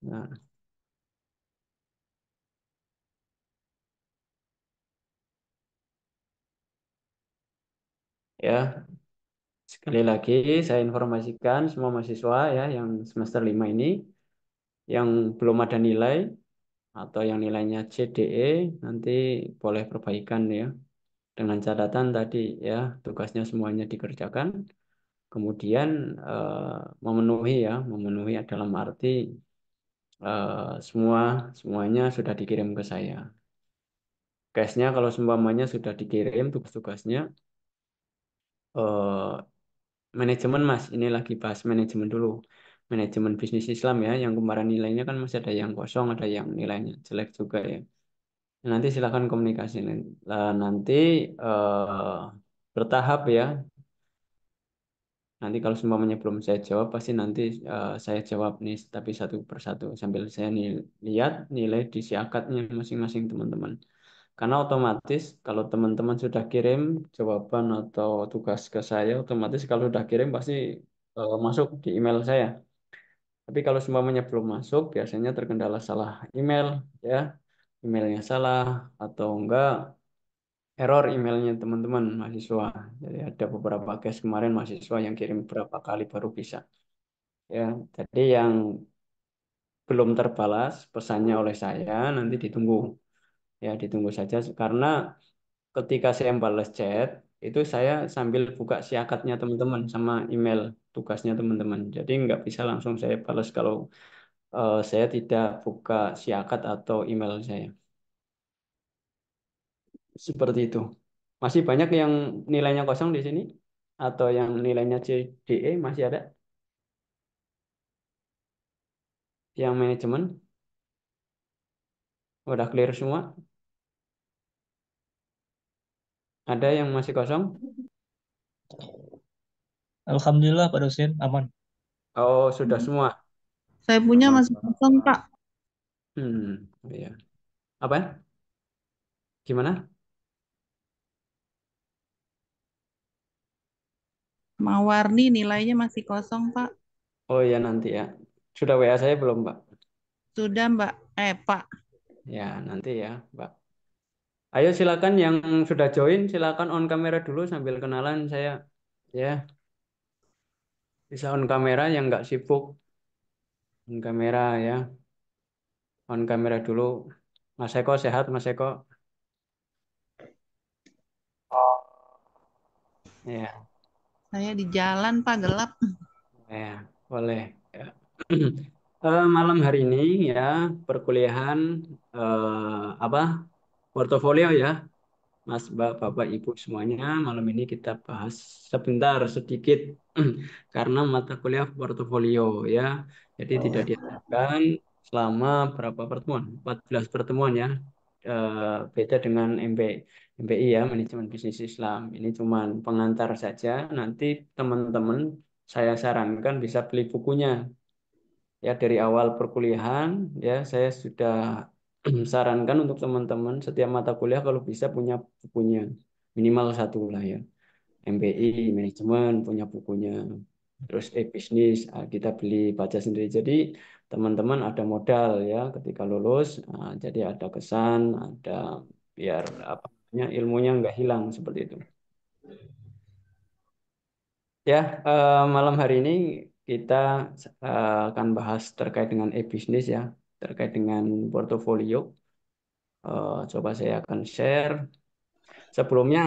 Nah, ya, sekali lagi saya informasikan semua mahasiswa ya yang semester 5 ini yang belum ada nilai atau yang nilainya CDE nanti boleh perbaikan ya. Dengan catatan tadi ya, tugasnya semuanya dikerjakan. Kemudian memenuhi dalam arti semuanya sudah dikirim ke saya. Case-nya kalau seumpamanya sudah dikirim tugas-tugasnya, eh, manajemen Mas, ini lagi bahas manajemen dulu. Manajemen bisnis Islam ya, yang kemarin nilainya kan masih ada yang kosong, ada yang nilainya jelek juga ya. Nanti silakan komunikasi. Nanti eh, bertahap ya. Nanti kalau semuanya belum saya jawab, pasti nanti saya jawab nih, tapi satu persatu sambil saya lihat nilai di siakatnya masing-masing teman-teman. Karena otomatis kalau teman-teman sudah kirim jawaban atau tugas ke saya, otomatis kalau sudah kirim pasti masuk di email saya. Tapi kalau semuanya belum masuk, biasanya terkendala salah email, ya, emailnya salah atau enggak error emailnya teman-teman mahasiswa. Jadi ada beberapa case kemarin mahasiswa yang kirim berapa kali baru bisa. Ya, jadi yang belum terbalas pesannya oleh saya nanti ditunggu. Ya, ditunggu saja karena ketika saya balas chat itu saya sambil buka siakatnya teman-teman sama email tugasnya teman-teman. Jadi nggak bisa langsung saya balas kalau saya tidak buka siakat atau email saya. Seperti itu. Masih banyak yang nilainya kosong di sini atau yang nilainya CDE masih ada yang manajemen udah clear semua. Ada yang masih kosong? Alhamdulillah Pak dosen aman. Oh, sudah semua. Saya punya Oh, masih kosong, Pak. iya. Apa? Gimana? Mawarni nilainya masih kosong, Pak. Oh ya nanti ya. Sudah WA saya belum, Pak? Sudah, Mbak. Pak. Ya, nanti ya, Pak. Ayo silakan yang sudah join silakan on kamera dulu sambil kenalan saya. Ya, bisa on kamera yang nggak sibuk. On kamera ya. On kamera dulu. Mas Eko sehat, Mas Eko? Ya, Saya di jalan, Pak, gelap. ya, boleh. Ya. Malam hari ini ya perkuliahan apa? Portofolio ya. Mas, Mbak, Bapak, Ibu semuanya, malam ini kita bahas sebentar sedikit karena mata kuliah portofolio ya. Jadi tidak diadakan selama berapa pertemuan? 14 pertemuan ya. Beda dengan MBI ya, Manajemen Bisnis Islam. Ini cuma pengantar saja. Nanti teman-teman saya sarankan bisa beli bukunya ya dari awal perkuliahan ya saya sudah sarankan untuk teman-teman setiap mata kuliah kalau bisa punya bukunya minimal satu lah ya. MBI manajemen punya bukunya terus bisnis kita beli baca sendiri jadi teman-teman ada modal ya ketika lulus jadi ada kesan ada biar apa namanya ilmunya nggak hilang seperti itu ya. Malam hari ini kita akan bahas terkait dengan e-bisnis ya terkait dengan portofolio. Coba saya akan share. Sebelumnya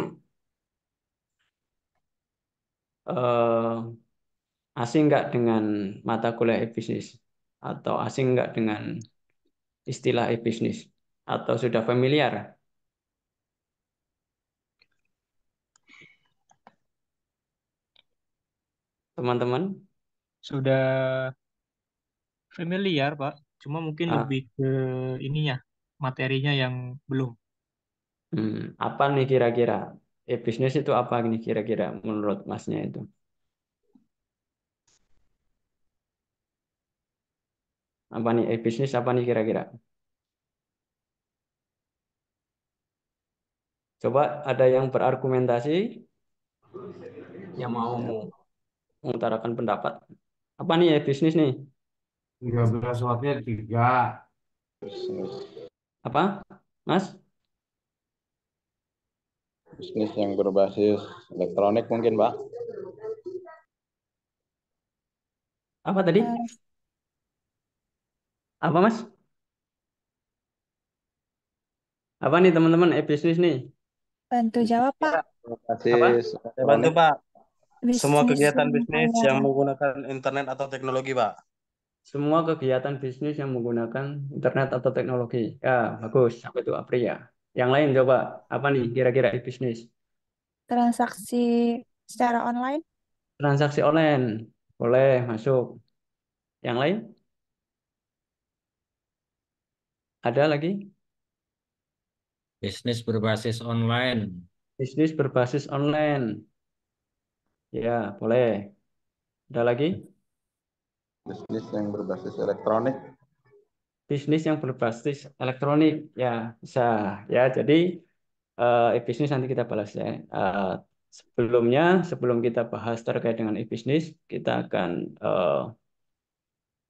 eh, asing nggak dengan mata kuliah e-bisnis atau asing nggak dengan istilah e-bisnis atau sudah familiar teman-teman? Sudah familiar, Pak. Cuma mungkin Ah, lebih ke ininya, materinya yang belum. apa nih kira-kira e-bisnis itu apa nih kira-kira menurut masnya itu? Apa nih e-bisnis apa nih kira-kira? Coba ada yang berargumentasi yang mau mengutarakan pendapat. Apa nih e-bisnis nih? 13 wattnya 3. Apa, Mas? Bisnis yang berbasis elektronik mungkin, Pak. Apa tadi? Eh, Apa, Mas? Apa nih teman-teman? Bisnis nih. Bantu jawab, Pak. Apa? Berbasis Saya bantu, elektronik. Pak. Semua Bisnis kegiatan yang bisnis yang kayak menggunakan internet atau teknologi, Pak. Semua kegiatan bisnis yang menggunakan internet atau teknologi. Ya, bagus. Sampai itu Apri ya. Yang lain coba. Apa nih kira-kira bisnis? transaksi secara online, Transaksi online. Boleh masuk. Yang lain? Ada lagi? Bisnis berbasis online. Bisnis berbasis online. Ya, boleh. Ada lagi? Bisnis yang berbasis elektronik. Bisnis yang berbasis elektronik. Ya, bisa. Ya, jadi e-bisnis nanti kita bahas ya. Sebelumnya, sebelum kita bahas terkait dengan e-bisnis, kita akan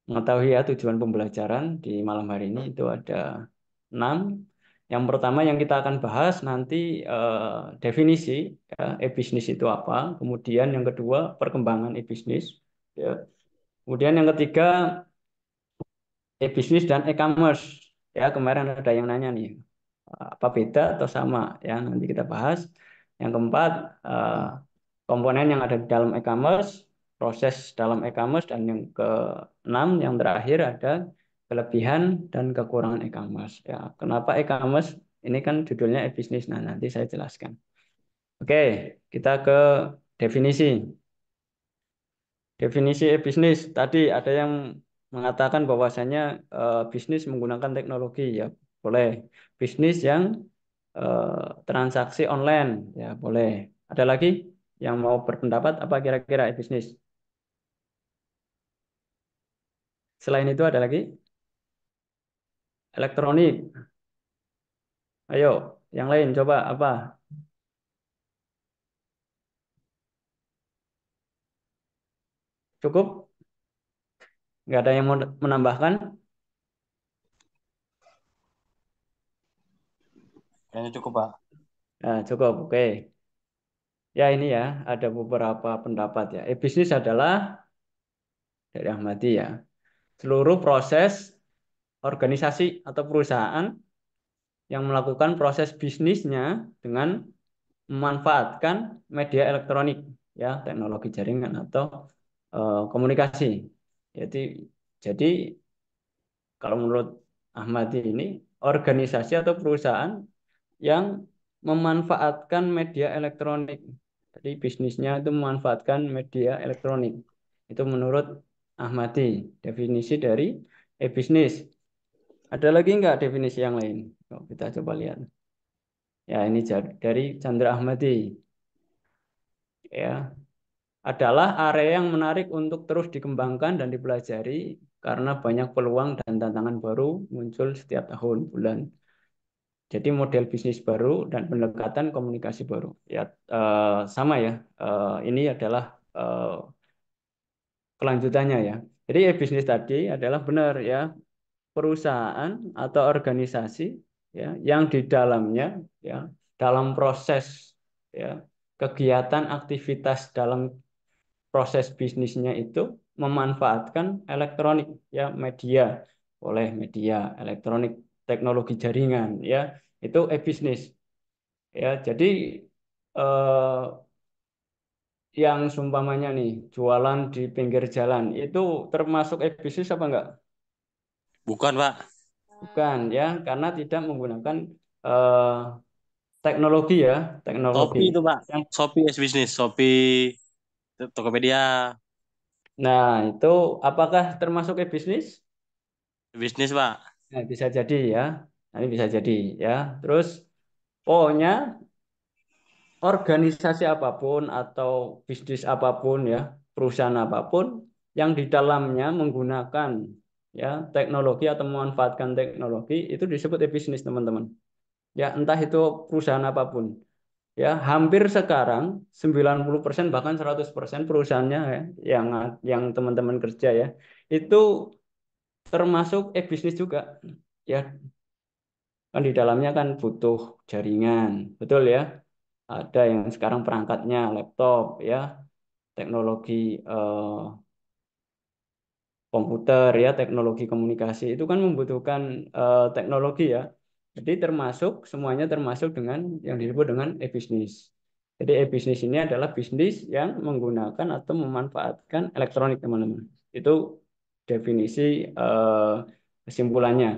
mengetahui ya tujuan pembelajaran di malam hari ini itu ada 6. Yang pertama yang kita akan bahas nanti definisi ya, e-bisnis itu apa. Kemudian yang kedua perkembangan e-bisnis. Ya. Kemudian yang ketiga e-bisnis dan e-commerce. Ya kemarin ada yang nanya nih apa beda atau sama ya nanti kita bahas. Yang keempat komponen yang ada di dalam e-commerce, proses dalam e-commerce, dan yang keenam yang terakhir ada kelebihan dan kekurangan e-commerce ya. Kenapa e-commerce? Ini kan judulnya e-bisnis. Nah, nanti saya jelaskan. Oke, kita ke definisi. Definisi bisnis tadi ada yang mengatakan bahwasanya bisnis menggunakan teknologi ya boleh. Bisnis yang transaksi online ya boleh. Ada lagi yang mau berpendapat apa kira-kira bisnis? Selain itu ada lagi elektronik. Ayo, yang lain coba apa? Cukup? Nggak ada yang mau menambahkan? Kayaknya cukup, Pak. Nah, cukup. Oke. Ya ini ya ada beberapa pendapat ya. Bisnis adalah dari Ahmadi ya. Seluruh proses organisasi atau perusahaan yang melakukan proses bisnisnya dengan memanfaatkan media elektronik, ya, teknologi jaringan atau komunikasi. Jadi kalau menurut Ahmadi ini organisasi atau perusahaan yang memanfaatkan media elektronik. Jadi bisnisnya itu memanfaatkan media elektronik. Itu menurut Ahmadi, definisi dari e-bisnis. Ada lagi nggak definisi yang lain? Kita coba lihat. Ya, ini dari Chandra Ahmadi. Ya, adalah area yang menarik untuk terus dikembangkan dan dipelajari karena banyak peluang dan tantangan baru muncul setiap tahun, bulan. Jadi model bisnis baru dan pendekatan komunikasi baru. Ya, sama ya. Ini adalah kelanjutannya ya. Jadi bisnis tadi adalah benar ya, perusahaan atau organisasi ya yang di dalamnya ya dalam proses ya kegiatan aktivitas dalam proses bisnisnya itu memanfaatkan elektronik ya media oleh media elektronik teknologi jaringan ya itu e-bisnis ya jadi eh, yang seumpamanya nih jualan di pinggir jalan itu termasuk e-bisnis apa enggak? Bukan, Pak. Bukan ya karena tidak menggunakan eh, teknologi ya teknologi. Shopee itu, Pak. Yang, Shopee is bisnis. Shopee, Tokopedia, nah itu apakah termasuk e-bisnis? bisnis, Pak. Nah, bisa jadi ya. Nah, ini bisa jadi ya. Terus pokoknya organisasi apapun atau bisnis apapun ya, perusahaan apapun yang di dalamnya menggunakan ya teknologi atau memanfaatkan teknologi itu disebut e-bisnis, teman-teman. Ya, entah itu perusahaan apapun. Ya, hampir sekarang 90% bahkan 100% perusahaannya ya, yang teman-teman kerja ya, itu termasuk e-bisnis juga. Ya, kan di dalamnya kan butuh jaringan, betul ya? Ada yang sekarang perangkatnya laptop ya, teknologi eh, komputer ya, teknologi komunikasi itu kan membutuhkan teknologi ya. Jadi termasuk semuanya termasuk dengan yang disebut dengan e-bisnis. Jadi e-bisnis ini adalah bisnis yang menggunakan atau memanfaatkan elektronik, teman-teman. Itu definisi kesimpulannya.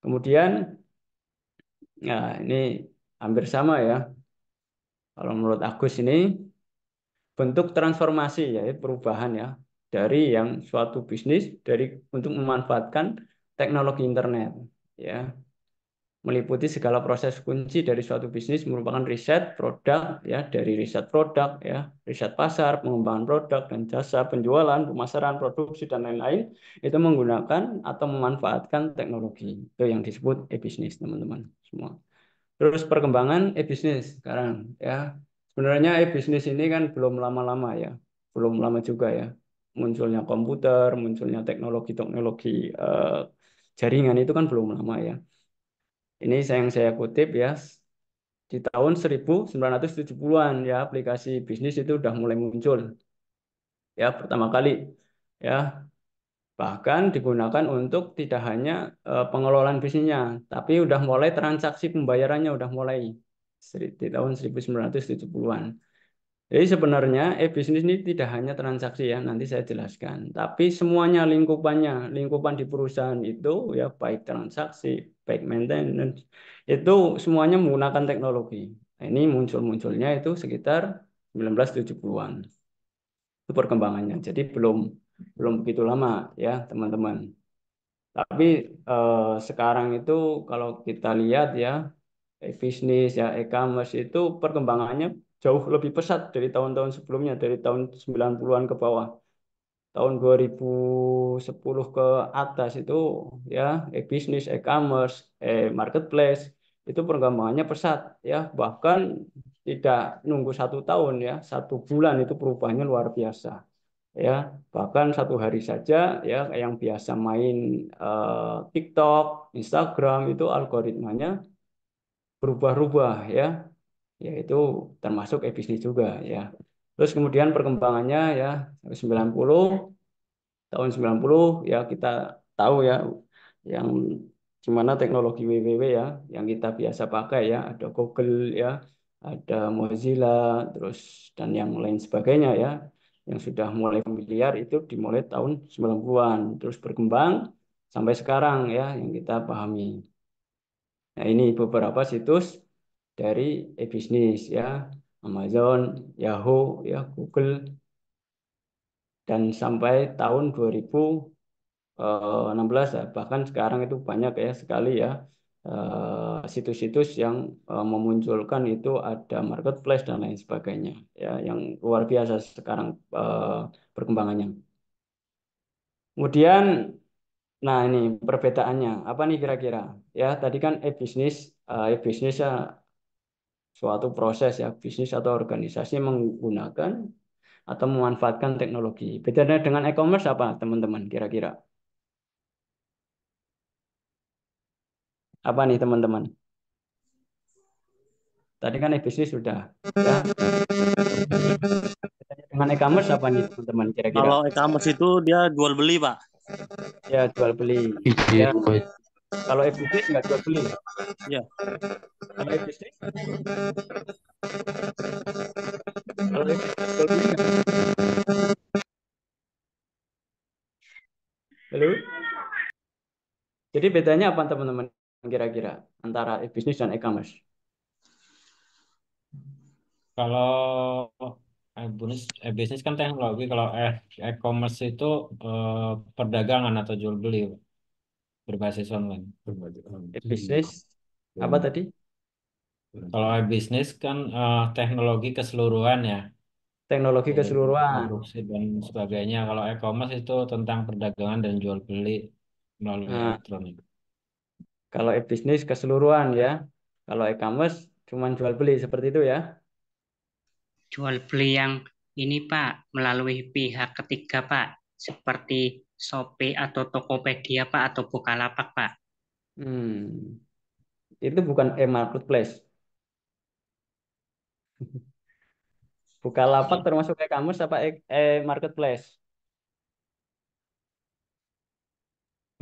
Kemudian ya ini hampir sama ya. Kalau menurut Agus ini bentuk transformasi ya, perubahan ya dari yang suatu bisnis dari untuk memanfaatkan teknologi internet ya, meliputi segala proses kunci dari suatu bisnis merupakan riset produk ya, dari riset produk ya, riset pasar, pengembangan produk dan jasa, penjualan, pemasaran, produksi dan lain-lain itu menggunakan atau memanfaatkan teknologi. Itu yang disebut e-bisnis, teman-teman semua. Terus perkembangan e-bisnis sekarang ya. Sebenarnya e-bisnis ini kan belum lama-lama ya. Belum lama juga ya. Munculnya komputer, munculnya teknologi-teknologi jaringan itu kan belum lama ya. Ini yang saya kutip ya. Di tahun 1970-an ya aplikasi bisnis itu udah mulai muncul ya pertama kali ya. Bahkan digunakan untuk tidak hanya pengelolaan bisnisnya, tapi udah mulai transaksi pembayarannya udah mulai di tahun 1970-an. Jadi sebenarnya e-bisnis ini tidak hanya transaksi ya, nanti saya jelaskan, tapi semuanya lingkupan di perusahaan itu ya baik transaksi, baik maintenance, itu semuanya menggunakan teknologi. Nah, ini muncul-munculnya itu sekitar 1970-an. Itu perkembangannya. Jadi belum belum begitu lama ya, teman-teman. Tapi sekarang itu kalau kita lihat ya, bisnis ya, e-commerce itu perkembangannya jauh lebih pesat dari tahun-tahun sebelumnya, dari tahun 90-an ke bawah. Tahun 2010 ke atas itu ya, e-bisnis, e-commerce, e-marketplace itu perkembangannya pesat ya, bahkan tidak nunggu 1 tahun ya, 1 bulan itu perubahannya luar biasa ya, bahkan 1 hari saja ya yang biasa main TikTok, Instagram itu algoritmanya berubah-ubah ya, yaitu termasuk e-bisnis juga ya. Terus kemudian perkembangannya ya 90 tahun 90 ya kita tahu ya yang gimana teknologi WWW ya yang kita biasa pakai ya, ada Google ya, ada Mozilla terus dan yang lain sebagainya ya, yang sudah mulai familiar itu dimulai tahun 90-an terus berkembang sampai sekarang ya yang kita pahami. Nah, ini beberapa situs dari e-bisnis ya, Amazon, Yahoo ya, Google, dan sampai tahun 2016 ya. Bahkan sekarang itu banyak ya sekali ya situs-situs yang memunculkan itu ada marketplace dan lain sebagainya ya, yang luar biasa sekarang perkembangannya. Kemudian, nah ini perbedaannya apa nih kira-kira? Ya tadi kan e-bisnis ya suatu proses ya bisnis atau organisasi menggunakan atau memanfaatkan teknologi. Bedanya dengan e-commerce apa teman-teman kira-kira? Apa nih teman-teman? Tadi kan e-bisnis sudah ya. Dengan e-commerce apa nih teman-teman kira-kira? Kalau e-commerce itu dia jual beli, Pak. Ya jual beli. Ya kalau e-bisnis nggak jual beli. Iya. Kalau e-bisnis, kalau e-bisnis jual beli nggak? Halo? Jadi bedanya apa teman-teman kira-kira antara e-bisnis dan e-commerce? Kalau bisnis kan teknologi, kalau e-commerce itu eh, perdagangan atau jual beli berbasis online. E-bisnis apa tadi? Kalau bisnis kan teknologi keseluruhan ya, Teknologi dari keseluruhan. produksi dan sebagainya. Kalau e-commerce itu tentang perdagangan dan jual beli melalui Nah, elektronik. kalau e-bisnis keseluruhan ya. Kalau e-commerce cuma jual beli seperti itu ya. Jual beli yang ini Pak, melalui pihak ketiga Pak. seperti Shopee atau Tokopedia, Pak, atau Bukalapak, Pak? Hmm, itu bukan e-marketplace. Bukalapak termasuk e-commerce apa e-marketplace?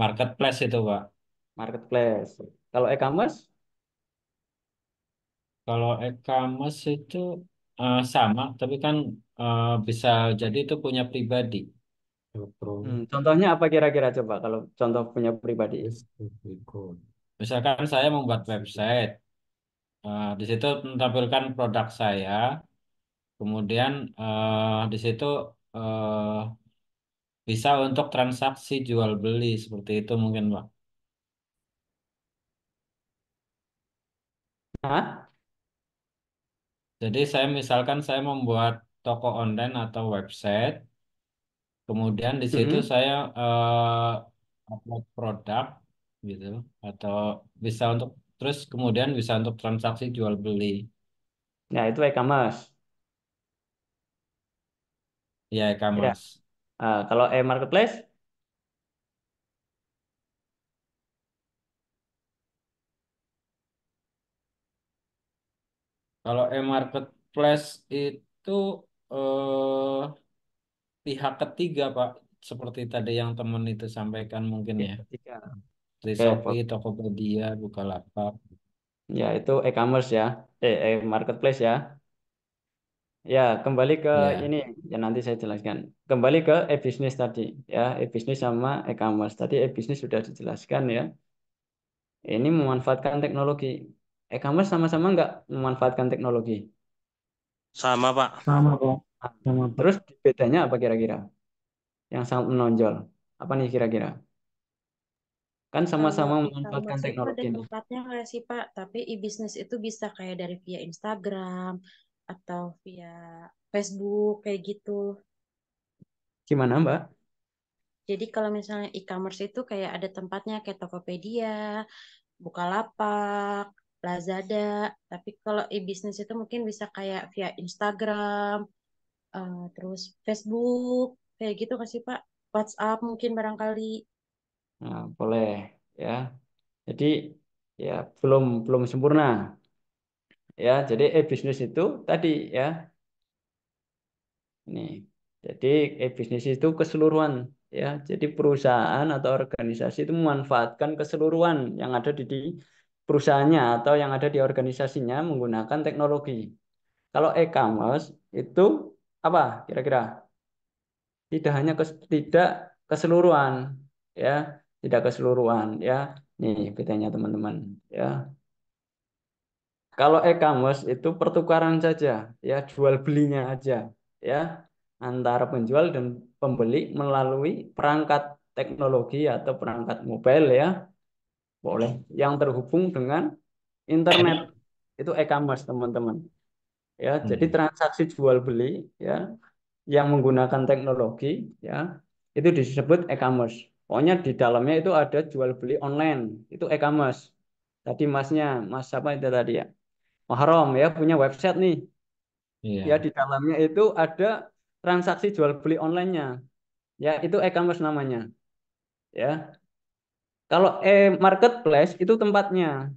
Marketplace itu, Pak. Marketplace. Kalau e-commerce, Kalau e-commerce itu sama, tapi kan bisa jadi itu punya pribadi. contohnya apa kira-kira coba kalau contoh punya pribadi? Misalkan saya membuat website, di situ menampilkan produk saya, kemudian di situ eh, bisa untuk transaksi jual beli seperti itu mungkin, Pak. Hah? Jadi saya misalkan saya membuat toko online atau website, kemudian di situ Mm-mm. saya upload produk gitu, atau bisa untuk terus kemudian bisa untuk transaksi jual beli. Ya, itu e-commerce. Ya, Ya. e-commerce. Kalau e-marketplace, Kalau e-marketplace itu eh, pihak ketiga, Pak, seperti tadi yang teman itu sampaikan mungkin ya, ya. ketiga. Di Oke, Shopee, Tokopedia, Bukalapak. ya itu e-commerce ya, e-marketplace ya. Ya, kembali ke Ya, ini, ya nanti saya jelaskan. Kembali ke e-business tadi, ya, e-business sama e-commerce. Tadi e-business sudah dijelaskan ya. Ini memanfaatkan teknologi. E-commerce sama-sama nggak memanfaatkan teknologi. Sama, Pak. Sama, Pak. Nah, Sama, Pak. terus bedanya apa kira-kira? Yang sangat menonjol. Apa nih kira-kira? Kan Kalau sama-sama memanfaatkan e-commerce itu ada teknologi nih. tempatnya nggak sih, Pak? Tapi e-business itu bisa kayak dari via Instagram atau via Facebook kayak gitu. Gimana, Mbak? Jadi kalau misalnya e-commerce itu kayak ada tempatnya kayak Tokopedia, Bukalapak, Lazada. Tapi kalau e-business itu mungkin bisa kayak via Instagram, terus Facebook, kayak gitu nggak sih, Pak? WhatsApp mungkin barangkali. Nah, boleh ya. Jadi ya belum belum sempurna ya. Jadi e-business itu tadi ya ini. Jadi e-business itu keseluruhan ya. Jadi perusahaan atau organisasi itu memanfaatkan keseluruhan yang ada di perusahaannya atau yang ada di organisasinya menggunakan teknologi. Kalau e-commerce itu apa kira-kira? Tidak keseluruhan ya, tidak keseluruhan ya. Nih bedanya teman-teman ya. Kalau e-commerce itu pertukaran saja, ya jual belinya aja, ya antara penjual dan pembeli melalui perangkat teknologi atau perangkat mobile ya, boleh yang terhubung dengan internet itu e-commerce teman-teman. Ya, jadi hmm, transaksi jual beli ya yang menggunakan teknologi ya itu disebut e-commerce. Pokoknya di dalamnya itu ada jual beli online, itu e-commerce. Tadi masnya, mas apa itu tadi ya? Mahram ya punya website nih. Ya iya, di dalamnya itu ada transaksi jual beli online-nya. Ya itu e-commerce namanya. Ya. Kalau e-marketplace itu tempatnya.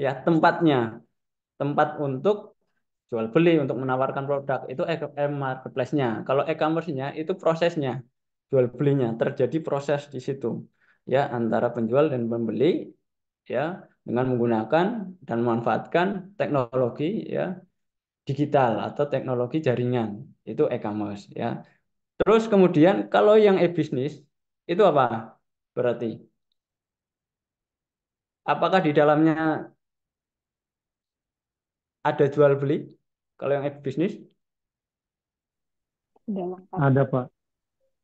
Ya tempatnya. Tempat untuk jual beli untuk menawarkan produk itu e-marketplace-nya. Kalau e-commerce-nya itu prosesnya jual belinya terjadi proses di situ ya antara penjual dan pembeli ya dengan menggunakan dan memanfaatkan teknologi ya digital atau teknologi jaringan itu e-commerce ya. Terus kemudian kalau yang e-bisnis itu apa? Berarti apakah di dalamnya ada jual beli? Kalau yang e-bisnis Udah lengkap. Ada, Pak.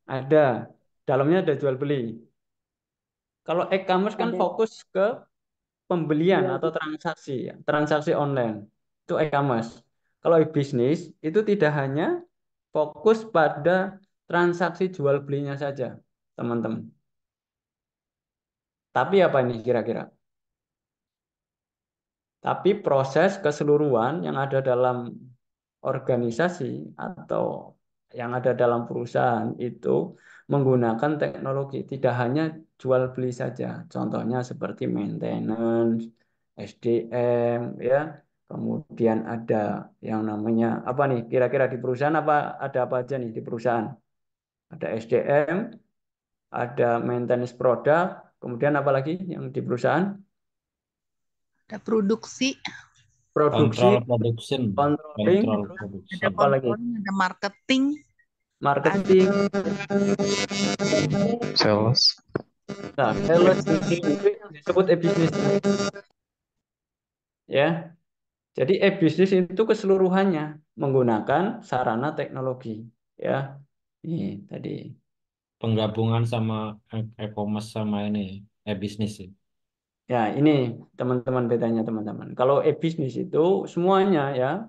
ada, dalamnya ada jual beli. Kalau e-commerce kan Ada fokus ke pembelian jual atau beli. transaksi, ya, transaksi online. Itu e-commerce. Kalau e-bisnis itu tidak hanya fokus pada transaksi jual belinya saja, teman-teman. Tapi apa ini kira-kira? Tapi proses keseluruhan yang ada dalam organisasi atau yang ada dalam perusahaan itu menggunakan teknologi, tidak hanya jual beli saja. Contohnya seperti maintenance, SDM, ya. Kemudian ada yang namanya apa nih? Kira-kira di perusahaan apa ada apa aja nih di perusahaan? Ada SDM, ada maintenance produk, kemudian apa lagi yang di perusahaan? Ada produksi, Produksi, Kontrol production, controlling, kontrol terus ada production, apa lagi? controlling, ada marketing, ada Marketing. Sales. Nah, sales itu yang disebut e-business. Ya. Jadi e-business itu keseluruhannya menggunakan sarana teknologi. Ya. Ini tadi. penggabungan sama e-commerce sama ini e-bisnis sih. Ya, ini teman-teman bedanya teman-teman. Kalau e-business itu semuanya ya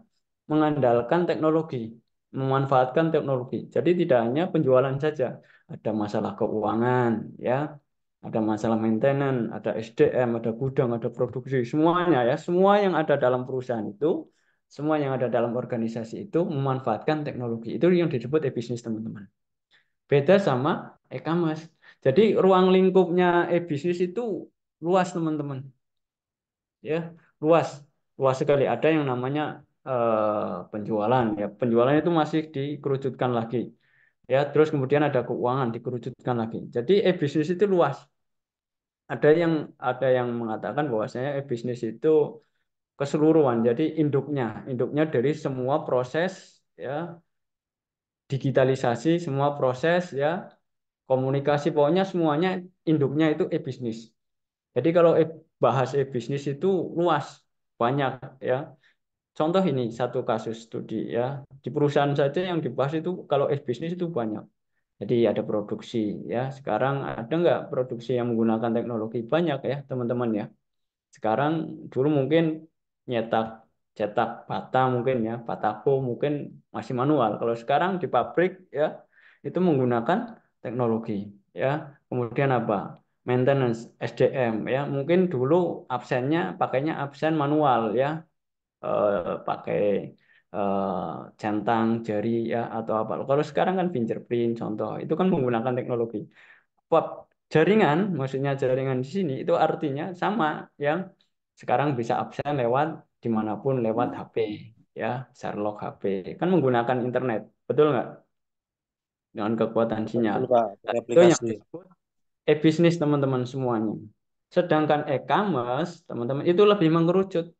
mengandalkan teknologi, memanfaatkan teknologi. Jadi tidak hanya penjualan saja, ada masalah keuangan, ya, ada masalah maintenance, ada SDM, ada gudang, ada produksi, semuanya ya, semua yang ada dalam perusahaan itu, semua yang ada dalam organisasi itu memanfaatkan teknologi. Itu yang disebut e-business, teman-teman. Beda sama e-commerce. Jadi ruang lingkupnya e-business itu luas, teman-teman. Ya, luas. Luas sekali. Ada yang namanya penjualan ya. Penjualan itu masih dikerucutkan lagi. Ya, terus kemudian ada keuangan dikerucutkan lagi. Jadi e-business itu luas. Ada yang mengatakan bahwasanya e-business itu keseluruhan. Jadi induknya dari semua proses ya, digitalisasi semua proses ya, komunikasi pokoknya semuanya induknya itu e-business. Jadi kalau bahas e-business itu luas, banyak ya. Contoh ini satu kasus studi ya. Di perusahaan saja yang dibahas itu kalau e-business itu banyak. Jadi ada produksi ya. Sekarang ada nggak produksi yang menggunakan teknologi? Banyak ya teman-teman ya. Sekarang dulu mungkin nyetak cetak bata mungkin ya, batako mungkin masih manual. Kalau sekarang di pabrik ya itu menggunakan teknologi ya. Kemudian apa? Maintenance SDM ya. Mungkin dulu absennya pakainya absen manual ya, pakai centang jari ya atau apa. Kalau sekarang kan fingerprint contoh, itu kan menggunakan teknologi. Wah, jaringan, maksudnya jaringan di sini itu artinya sama yang sekarang bisa absen lewat dimanapun lewat HP ya, Sherlock HP kan menggunakan internet, betul nggak? Dengan kekuatan sinyal. Betul Pak, Nah, pakai itu yang aplikasi. disebut e-bisnis teman-teman semuanya. Sedangkan e-commerce teman-teman itu lebih mengerucut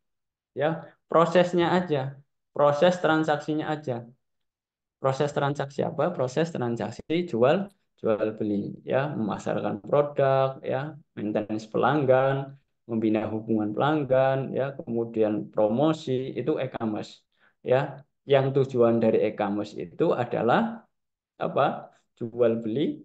ya, prosesnya aja, proses transaksinya aja. Proses transaksi apa? Proses transaksi jual jual beli ya, memasarkan produk ya, maintenance pelanggan, membina hubungan pelanggan ya, kemudian promosi itu e-commerce ya. Yang tujuan dari e-commerce itu adalah apa? Jual beli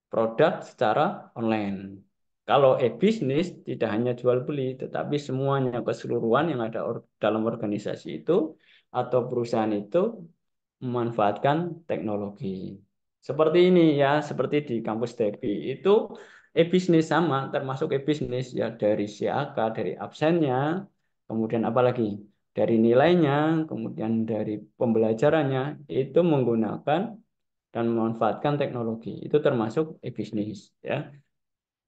produk secara online. Kalau e-bisnis tidak hanya jual beli, tetapi semuanya keseluruhan yang ada dalam organisasi itu atau perusahaan itu memanfaatkan teknologi. Seperti ini ya, seperti di kampus TEPI itu e-bisnis sama, termasuk e-bisnis ya dari CAK, dari absennya, kemudian apa lagi? Dari nilainya, kemudian dari pembelajarannya itu menggunakan dan memanfaatkan teknologi. Itu termasuk e-bisnis ya.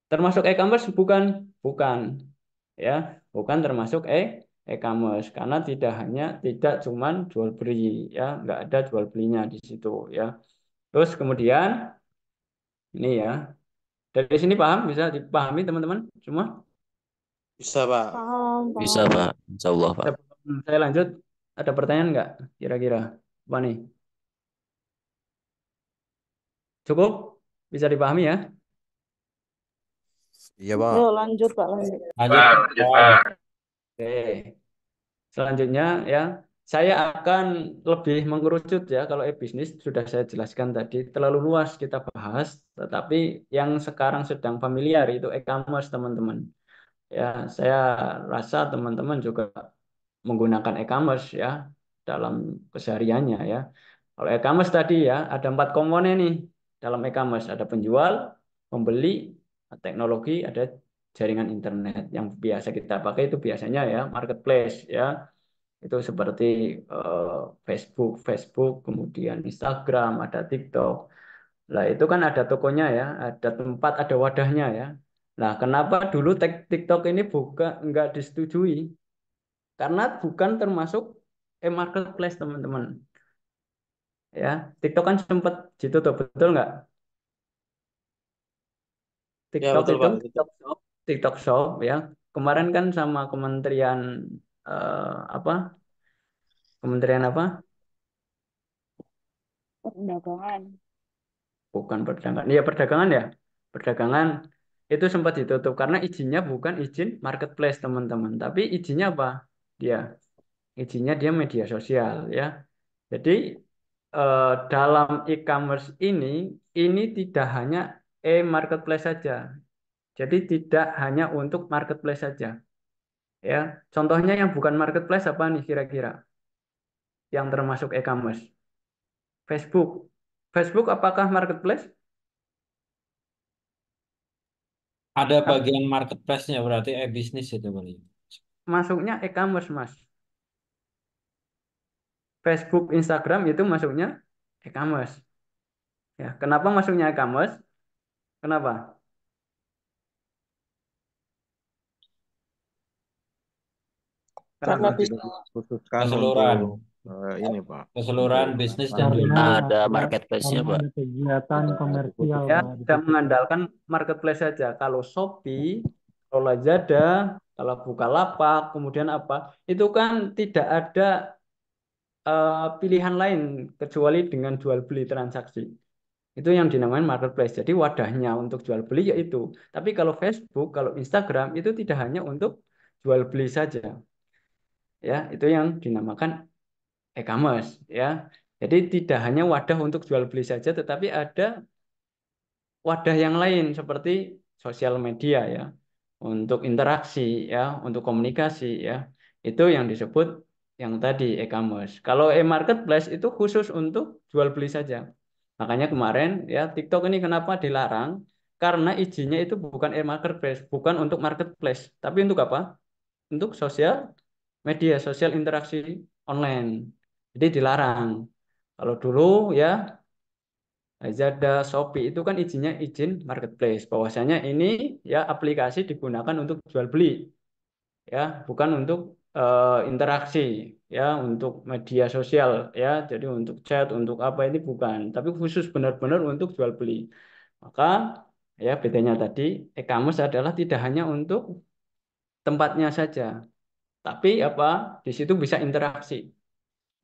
Termasuk e-commerce bukan? Bukan. Ya, bukan termasuk e-commerce karena tidak cuman jual beli ya, nggak ada jual belinya di situ ya. Terus kemudian ini ya. Dari sini paham? Bisa dipahami teman-teman semua? Bisa Pak. Paham, Bisa, paham. Pak. Insya Allah, Pak. Sebelum saya lanjut, ada pertanyaan nggak? Kira-kira apa nih? Cukup? Bisa dipahami ya? Iya, Pak. Yuk lanjut Pak, lanjut. Lanjut Pak. Oke. Selanjutnya ya, saya akan lebih mengerucut ya kalau e-bisnis sudah saya jelaskan tadi terlalu luas kita bahas, tetapi yang sekarang sedang familiar itu e-commerce teman-teman. Ya, saya rasa teman-teman juga menggunakan e-commerce ya dalam kesehariannya ya. Kalau e-commerce tadi ya ada 4 komponen nih dalam e-commerce, ada penjual, pembeli, teknologi, ada jaringan internet. Yang biasa kita pakai itu biasanya ya marketplace ya. Itu seperti eh, Facebook, kemudian Instagram, ada TikTok. Nah, itu kan ada tokonya ya, ada tempat, ada wadahnya ya. Nah, kenapa dulu TikTok ini nggak disetujui? Karena bukan termasuk marketplace, teman-teman. Ya, TikTok kan sempat ditutup, betul nggak? Ya TikTok betul itu Pak, gitu. TikTok Shop ya. Kemarin kan sama Kementerian apa? Kementerian apa? Perdagangan. Bukan perdagangan. Iya, perdagangan ya. Perdagangan itu sempat ditutup karena izinnya bukan izin marketplace, teman-teman. Tapi izinnya apa? Dia izinnya dia media sosial ya. Jadi dalam e-commerce ini tidak hanya marketplace saja. Jadi tidak hanya untuk marketplace saja ya. Contohnya yang bukan marketplace apa nih kira-kira? Yang termasuk e-commerce? Facebook. Facebook apakah marketplace? Ada Ap- bagian marketplace-nya berarti bisnis itu berarti. Masuknya e-commerce, Mas. Facebook, Instagram itu masuknya e-commerce. Ya, kenapa masuknya e-commerce? Kenapa? Karena Karena Kenapa? tidak bisa dikhususkan Keseluruhan, untuk ini Pak, untuk keseluruhan bisnis dan transaksi. Karena jual. ada Karena marketplace-nya, Pak. ada kegiatan Tidak komersial, Ya, dikhususkan. Pak, di tidak situ, Pak. mengandalkan marketplace saja. Kalau Shopee, kalau Lazada, kalau Bukalapak, kemudian apa, itu kan tidak ada pilihan lain kecuali dengan jual beli transaksi. Itu yang dinamakan marketplace. Jadi wadahnya untuk jual beli yaitu. Tapi kalau Facebook, kalau Instagram itu tidak hanya untuk jual beli saja. Ya, itu yang dinamakan e-commerce ya. Jadi tidak hanya wadah untuk jual beli saja, tetapi ada wadah yang lain seperti sosial media ya, untuk interaksi ya, untuk komunikasi ya. Itu yang disebut yang tadi e-commerce. Kalau e-marketplace itu khusus untuk jual beli saja. Makanya kemarin ya TikTok ini kenapa dilarang? Karena izinnya itu bukan e-marketplace, bukan untuk marketplace, tapi untuk apa? Untuk sosial media, sosial interaksi online. Jadi dilarang. Kalau dulu ya Lazada, Shopee itu kan izinnya izin marketplace. Bahwasanya ini ya aplikasi digunakan untuk jual beli ya, bukan untuk interaksi ya, untuk media sosial ya. Jadi untuk chat, untuk apa ini bukan, tapi khusus benar-benar untuk jual beli. Maka ya bedanya tadi e-commerce adalah tidak hanya untuk tempatnya saja, tapi apa di situ bisa interaksi.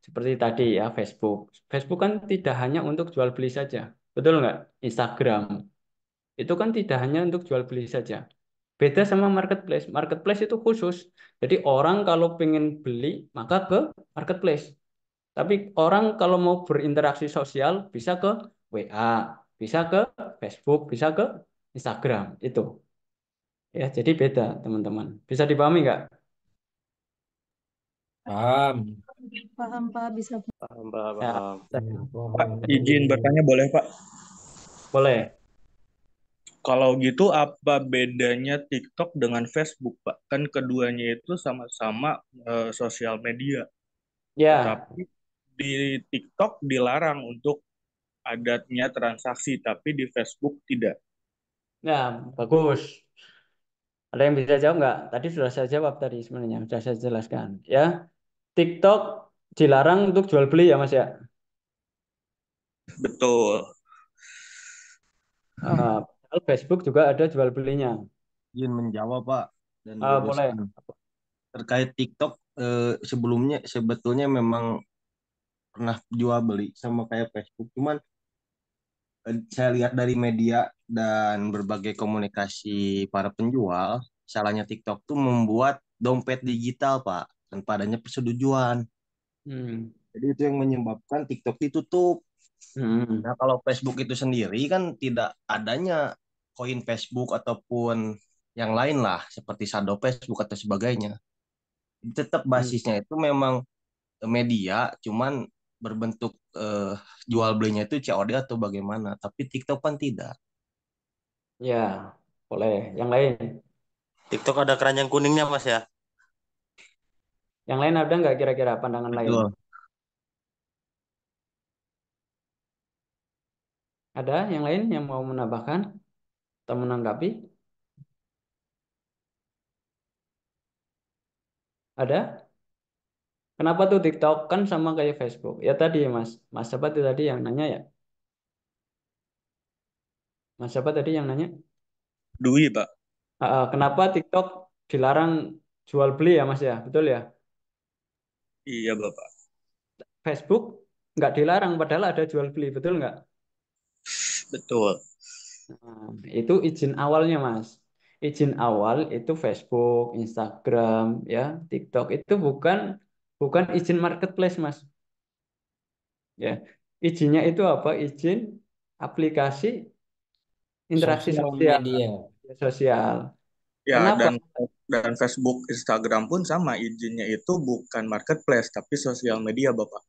Seperti tadi ya Facebook. Facebook kan tidak hanya untuk jual beli saja. Betul nggak? Instagram. Itu kan tidak hanya untuk jual beli saja. Beda sama marketplace. Marketplace itu khusus. Jadi orang kalau pengen beli, maka ke marketplace. Tapi orang kalau mau berinteraksi sosial, bisa ke WA, bisa ke Facebook, bisa ke Instagram. Itu. Ya, jadi beda, teman-teman. Bisa dipahami nggak? Paham. Paham, Pak, bisa. Paham, Pak, Ya, paham. Pak, izin bertanya boleh, Pak? boleh. Kalau gitu apa bedanya TikTok dengan Facebook, Pak? Kan keduanya itu sama-sama sosial media. Ya, Tetapi di TikTok dilarang untuk adanya transaksi, tapi di Facebook tidak. ya, bagus. Ada yang bisa jawab nggak? Tadi sudah saya jawab tadi sebenarnya, sudah saya jelaskan. Ya, TikTok dilarang untuk jual beli ya Mas ya. Betul. Padahal Facebook juga ada jual belinya. Izin menjawab, Pak, dan Boleh. diluruskan. Terkait TikTok, sebelumnya sebetulnya memang pernah jual beli sama kayak Facebook. Cuman saya lihat dari media dan berbagai komunikasi para penjual, salahnya TikTok tuh membuat dompet digital, Pak, tanpa adanya persetujuan. Hmm. Jadi itu yang menyebabkan TikTok ditutup. Hmm. Nah, kalau Facebook itu sendiri kan tidak adanya koin Facebook ataupun yang lain lah, seperti saldo Facebook atau sebagainya. Tetap Hmm. basisnya itu memang media, cuman berbentuk jual belinya itu COD atau bagaimana. Tapi TikTok kan tidak. Ya, boleh. Yang lain. TikTok ada keranjang kuningnya, Mas ya? Yang lain ada nggak kira-kira pandangan lain? Betul. Ada yang lain yang mau menambahkan atau menanggapi? Ada? Kenapa tuh TikTok kan sama kayak Facebook? Ya tadi Mas, Mas siapa tuh tadi yang nanya ya? Mas siapa tadi yang nanya? Dwi, Pak. Kenapa TikTok dilarang jual beli ya Mas ya? Betul ya? Iya, Bapak. Facebook nggak dilarang padahal ada jual beli, betul nggak? Betul. Nah, itu izin awalnya Mas. Izin awal itu Facebook, Instagram, ya, TikTok itu bukan bukan izin marketplace Mas. Ya, izinnya itu apa? Izin aplikasi interaksi Sosial sosial, media. sosial. Ya, Kenapa? dan Facebook, Instagram pun sama izinnya itu bukan marketplace tapi sosial media, Bapak.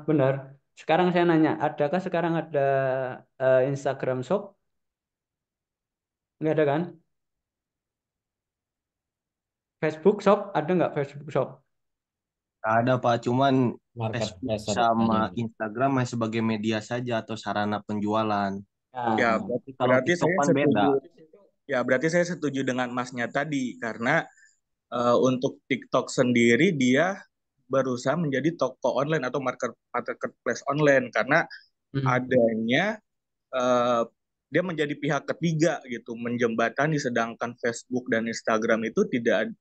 Benar. Sekarang saya nanya, adakah sekarang ada Instagram Shop? Nggak ada kan? Facebook Shop ada nggak Facebook Shop? Nggak ada Pak, cuman Facebook Marketplace sama adanya. Instagram hanya sebagai media saja atau sarana penjualan. Ya, Nah, Tapi kalau berarti TikTok saya kan beda. setuju. Ya, berarti saya setuju dengan Masnya tadi karena untuk TikTok sendiri dia berusaha menjadi toko online atau marketplace online karena hmm, adanya eh, dia menjadi pihak ketiga gitu menjembatani sedangkan Facebook dan Instagram itu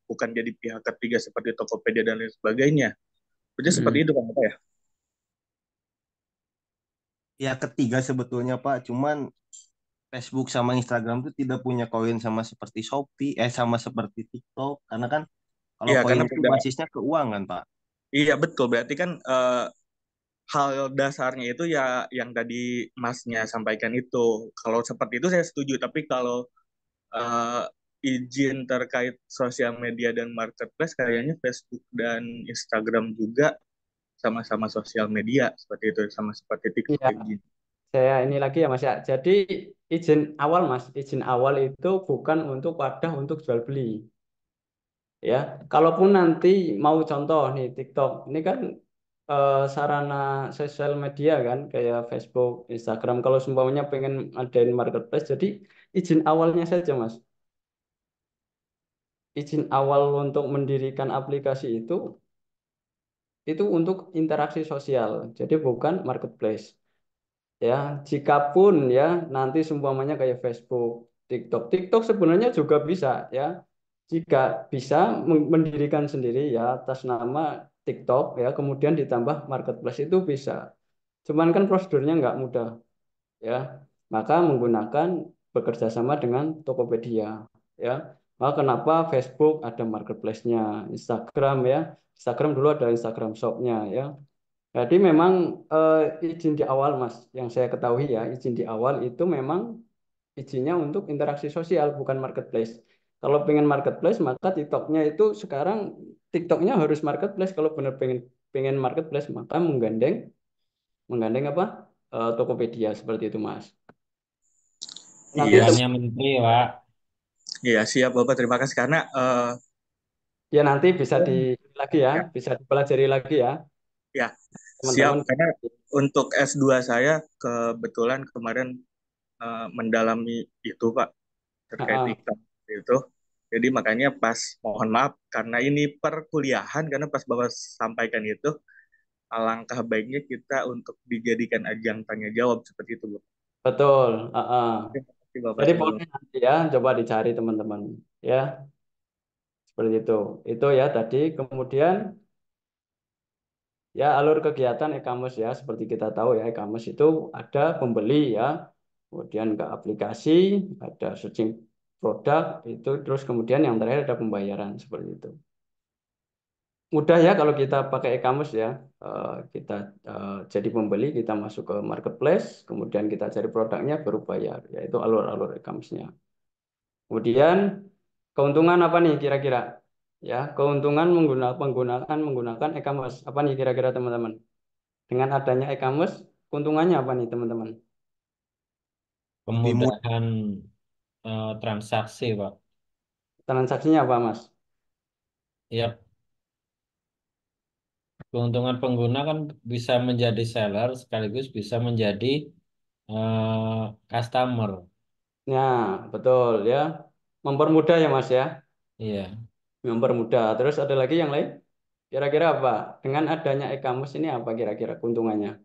bukan jadi pihak ketiga seperti Tokopedia dan lain sebagainya. Jadi seperti hmm. itu kan Pak ya? Ya ketiga sebetulnya Pak, cuman Facebook sama Instagram itu tidak punya koin sama seperti Shopee, sama seperti TikTok. Karena kan kalau Iya koin karena itu basisnya keuangan Pak. iya betul berarti kan hal dasarnya itu ya yang tadi Masnya sampaikan itu. Kalau seperti itu saya setuju, tapi kalau eh, izin terkait sosial media dan marketplace kayaknya Facebook dan Instagram juga sama-sama sosial media seperti itu sama seperti TikTok Iya, izin. saya ini lagi ya Mas ya. Jadi izin awal Mas, izin awal itu bukan untuk wadah untuk jual beli. Ya, kalaupun nanti mau contoh nih TikTok, ini kan sarana sosial media kan, kayak Facebook, Instagram. Kalau seumpamanya pengen adain marketplace, jadi izin awalnya saja Mas. Izin awal untuk mendirikan aplikasi itu untuk interaksi sosial, jadi bukan marketplace. Ya, jikapun ya nanti seumpamanya kayak Facebook, TikTok sebenarnya juga bisa ya. Jika bisa mendirikan sendiri ya atas nama TikTok ya, kemudian ditambah marketplace itu bisa. Cuman kan prosedurnya nggak mudah ya. Maka menggunakan bekerja sama dengan Tokopedia ya. Maka kenapa Facebook ada marketplace-nya, Instagram ya. Instagram dulu ada Instagram Shop-nya ya. Jadi memang izin di awal Mas, yang saya ketahui ya, izin di awal itu memang izinnya untuk interaksi sosial bukan marketplace. Kalau pengen marketplace maka TikToknya itu sekarang TikToknya harus marketplace. Kalau benar pengen pengen marketplace maka menggandeng menggandeng apa? Tokopedia seperti itu Mas. Nanti Iya, Tujuannya menteri, Pak. iya siap Bapak terima kasih karena ya nanti bisa di lagi ya, ya, bisa dipelajari lagi ya ya siap teman-teman. karena untuk S2 saya kebetulan kemarin mendalami itu Pak terkait Ah, TikTok itu. Jadi makanya pas mohon maaf karena ini perkuliahan karena pas Bapak sampaikan itu alangkah baiknya kita untuk dijadikan ajang tanya jawab seperti itu, Bu. betul. Terima kasih Bapak Jadi sebelum. boleh nanti ya coba dicari teman-teman ya seperti itu. Itu ya tadi kemudian ya alur kegiatan e-commerce ya seperti kita tahu ya e-commerce itu ada pembeli ya, kemudian ke aplikasi, ada searching produk itu terus kemudian yang terakhir ada pembayaran seperti itu. Mudah ya kalau kita pakai e-commerce ya. Kita jadi pembeli, kita masuk ke marketplace, kemudian kita cari produknya baru bayar, yaitu alur-alur e-commerce-nya. Kemudian keuntungan apa nih kira-kira? Ya, keuntungan menggunakan e-commerce. Apa nih kira-kira teman-teman? Dengan adanya e-commerce, keuntungannya apa nih teman-teman? Lebih mudah. Kemudahan transaksi, Pak. Transaksinya apa, Mas? Ya, keuntungan pengguna kan bisa menjadi seller sekaligus bisa menjadi customer. Ya, betul ya. Mempermudah ya Mas ya. Iya. Mempermudah. Terus ada lagi yang lain? Kira-kira apa? Dengan adanya e-commerce ini apa kira-kira keuntungannya?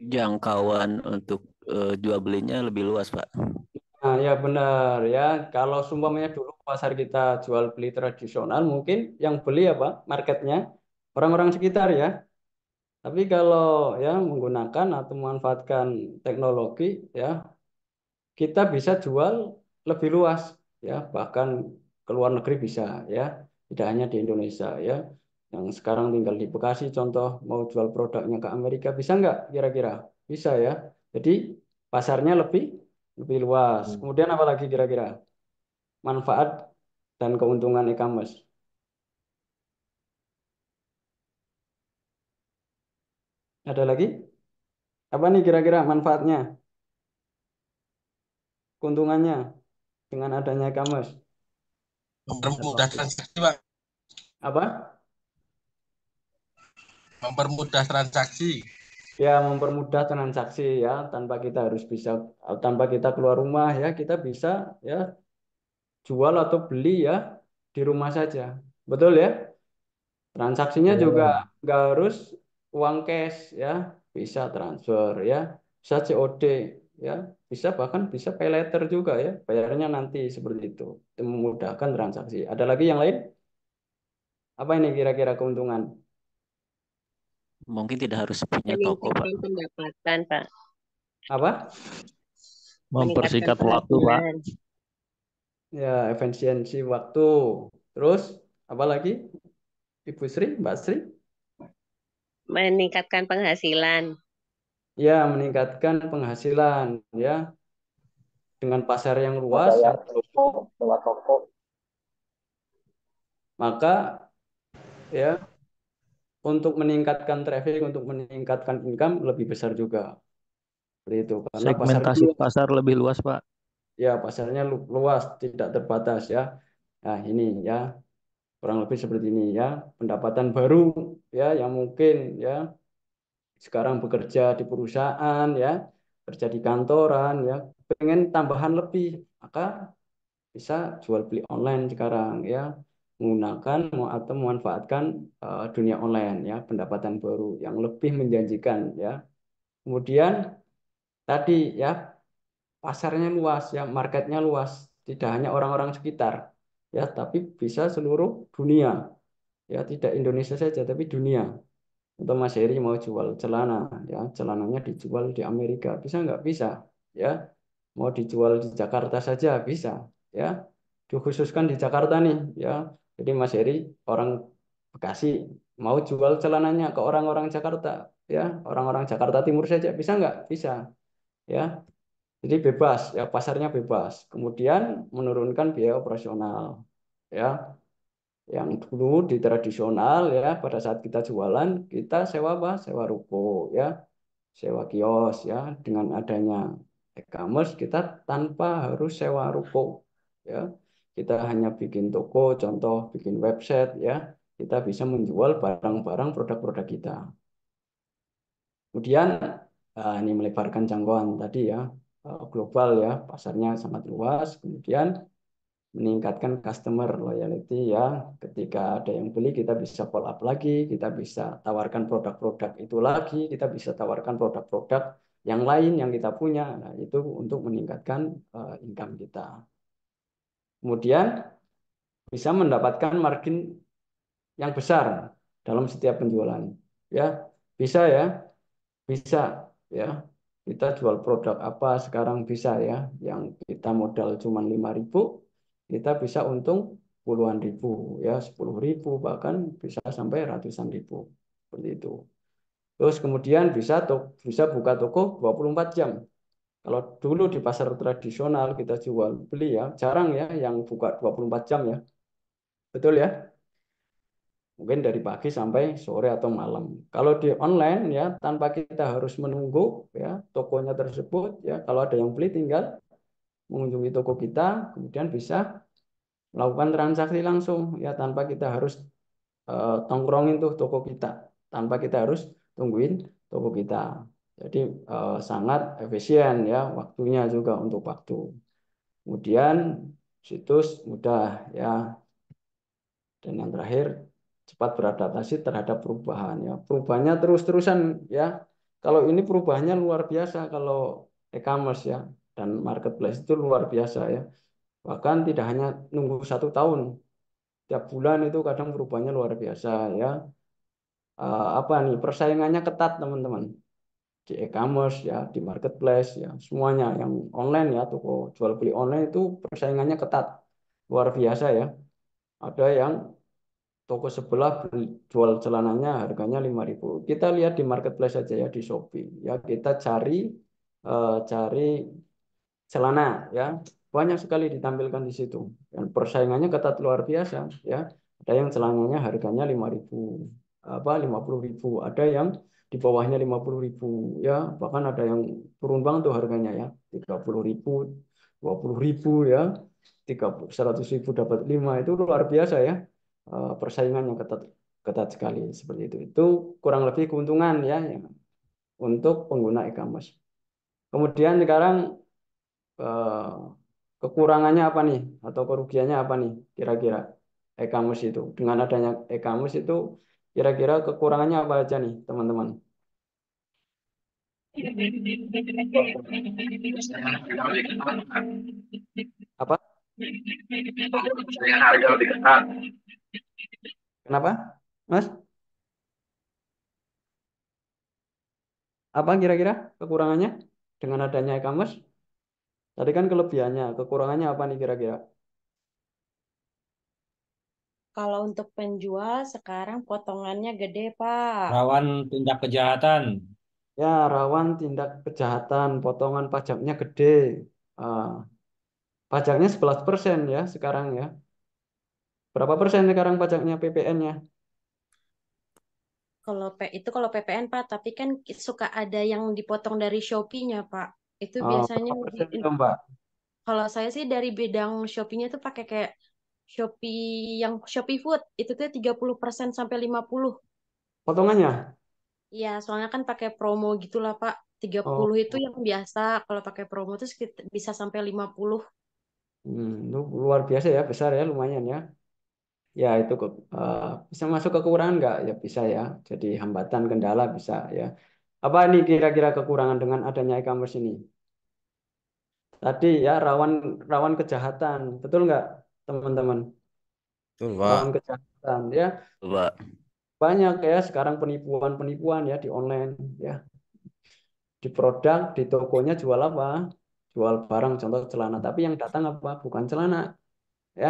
Jangkauan untuk jual belinya lebih luas, Pak. Nah, ya benar ya. Kalau seumpamanya dulu pasar kita jual beli tradisional, mungkin yang beli apa? Marketnya orang-orang sekitar ya. Tapi kalau ya menggunakan atau memanfaatkan teknologi ya, kita bisa jual lebih luas ya, bahkan ke luar negeri bisa ya, tidak hanya di Indonesia ya. Yang sekarang tinggal di Bekasi contoh mau jual produknya ke Amerika bisa nggak kira-kira? Bisa ya. Jadi pasarnya lebih lebih luas. Kemudian apa lagi kira-kira? Manfaat dan keuntungan e-commerce. Ada lagi? Apa nih kira-kira manfaatnya, keuntungannya dengan adanya e-commerce? Mempermudah transaksi, Pak. Apa? Mempermudah transaksi. Ya, mempermudah transaksi ya, tanpa kita keluar rumah ya, kita bisa ya jual atau beli ya di rumah saja. Betul ya? Transaksinya juga Betul. nggak harus uang cash ya, bisa transfer ya, bisa COD ya, bahkan bisa pay later juga ya, bayarnya nanti seperti itu. Itu memudahkan transaksi. Ada lagi yang lain? Apa ini kira-kira keuntungan? Mungkin tidak harus punya toko, Pak. Meningkatkan pendapatan, Pak. Apa? Mempersingkat waktu, Pak. penghasilan. Ya, efisiensi waktu. Terus apa lagi? Ibu Sri, Mbak Sri? Meningkatkan penghasilan. Ya, meningkatkan penghasilan ya dengan pasar yang luas ya, maka ya untuk meningkatkan traffic, untuk meningkatkan income lebih besar juga. Seperti itu karena pasarnya Segmentasi luas. pasar lebih luas, Pak. Ya, pasarnya luas, tidak terbatas ya. Nah, ini ya kurang lebih seperti ini ya. Pendapatan baru ya yang mungkin ya sekarang bekerja di perusahaan ya, kerja di kantoran ya, pengen tambahan lebih, maka bisa jual beli online sekarang ya, menggunakan atau memanfaatkan dunia online ya, pendapatan baru yang lebih menjanjikan ya. Kemudian tadi ya pasarnya luas ya, marketnya luas, tidak hanya orang-orang sekitar ya, tapi bisa seluruh dunia ya, tidak Indonesia saja tapi dunia. Untuk Mas Heri mau jual celana ya, celananya dijual di Amerika bisa nggak? Bisa ya. Mau dijual di Jakarta saja bisa ya, dikhususkan di Jakarta nih ya. Jadi Mas Heri orang Bekasi mau jual celananya ke orang-orang Jakarta ya, orang-orang Jakarta Timur saja bisa nggak? Bisa ya. Jadi bebas ya, pasarnya bebas. Kemudian menurunkan biaya operasional ya. Yang dulu di tradisional ya, pada saat kita jualan kita sewa apa? Sewa ruko ya, sewa kios ya. Dengan adanya e-commerce kita tanpa harus sewa ruko ya, kita hanya bikin toko, contoh bikin website ya, kita bisa menjual barang-barang produk-produk kita. Kemudian ini melebarkan jangkauan tadi ya, global ya, pasarnya sangat luas. Kemudian meningkatkan customer loyalty ya. Ketika ada yang beli kita bisa follow up lagi, kita bisa tawarkan produk-produk itu lagi, kita bisa tawarkan produk-produk yang lain yang kita punya. Nah, itu untuk meningkatkan income kita. Kemudian bisa mendapatkan margin yang besar dalam setiap penjualan. Ya, bisa ya, bisa ya. Kita jual produk apa sekarang bisa ya, yang kita modal cuma 5.000, kita bisa untung puluhan ribu ya, 10.000 bahkan bisa sampai ratusan ribu seperti itu. Terus kemudian bisa buka toko 24 jam. Kalau dulu di pasar tradisional kita jual beli ya, jarang ya yang buka 24 jam ya. Betul ya? Mungkin dari pagi sampai sore atau malam. Kalau di online ya tanpa kita harus menunggu ya tokonya tersebut ya, kalau ada yang beli tinggal mengunjungi toko kita, kemudian bisa melakukan transaksi langsung ya tanpa kita harus tongkrongin tuh toko kita tanpa kita harus tungguin toko kita. Jadi sangat efisien ya waktunya juga untuk waktu. Kemudian situs mudah ya. Dan yang terakhir cepat beradaptasi terhadap perubahan ya. Perubahannya terus-terusan ya. Kalau ini perubahannya luar biasa kalau e-commerce ya dan marketplace itu luar biasa ya. Bahkan tidak hanya nunggu 1 tahun, tiap bulan itu kadang perubahannya luar biasa ya. Apa nih persaingannya ketat teman-teman di e-commerce ya, di marketplace ya, semuanya yang online ya, toko jual beli online itu persaingannya ketat luar biasa ya. Ada yang toko sebelah jual celananya harganya 5.000. Kita lihat di marketplace saja ya di Shopee ya, kita cari celana ya, banyak sekali ditampilkan di situ dan persaingannya ketat luar biasa ya. Ada yang celananya harganya 5.000, 50.000, ada yang di bawahnya 50.000 ya, bahkan ada yang turun banget tuh harganya ya, 30.000, 20.000 ya, 100.000 dapat 5, itu luar biasa ya. Persaingan yang ketat ketat sekali seperti itu kurang lebih keuntungan ya, untuk pengguna e-commerce. Kemudian sekarang eh, kekurangannya apa nih atau kerugiannya apa nih kira-kira e-commerce itu, dengan adanya e-commerce itu kira-kira kekurangannya apa aja nih teman-teman? Apa? Harga lebih ketat. Kenapa, Mas? Apa kira-kira kekurangannya dengan adanya e-commerce? Tadi kan kelebihannya, kekurangannya apa nih kira-kira? Kalau untuk penjual sekarang potongannya gede, Pak. Rawan tindak kejahatan. Ya, rawan tindak kejahatan, potongan pajaknya gede. Ah, pajaknya 11% ya sekarang ya. Berapa persen sekarang pajaknya PPN-nya? Kalau PPN, Pak, tapi kan suka ada yang dipotong dari Shopee-nya, Pak. Itu biasanya Berapa persen itu, Mbak? kalau saya sih dari bidang Shopee-nya tuh pakai kayak Shopee yang Shopee Food itu tuh 30% sampai 50. Potongannya? Iya, soalnya kan pakai promo gitulah, Pak. tiga Oh, puluh itu yang biasa, kalau pakai promo tuh bisa sampai 50. itu luar biasa ya, besar ya, lumayan ya. Ya, itu bisa masuk kekurangan nggak? Ya bisa ya. Jadi hambatan, kendala bisa ya. Apa nih kira-kira kekurangan dengan adanya e-commerce ini? Tadi ya rawan rawan kejahatan, betul nggak teman-teman? Betul, Rawan Pak. kejahatan ya. Betul, Pak. Banyak ya sekarang penipuan-penipuan ya di online ya. Di produk, di tokonya jual apa? Jual barang, contoh celana. Tapi yang datang apa? Bukan celana ya.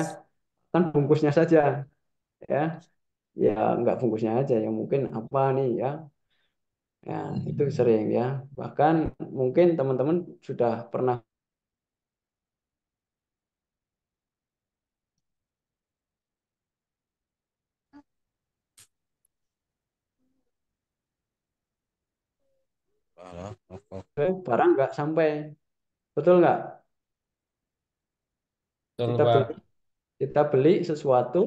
Kan bungkusnya saja ya. Ya nggak bungkusnya aja, yang mungkin apa nih ya. Ya, itu sering ya. Bahkan mungkin teman-teman sudah pernah Halo, oke. barang nggak sampai, betul nggak? Betul, Kita beli, Pak. kita beli sesuatu,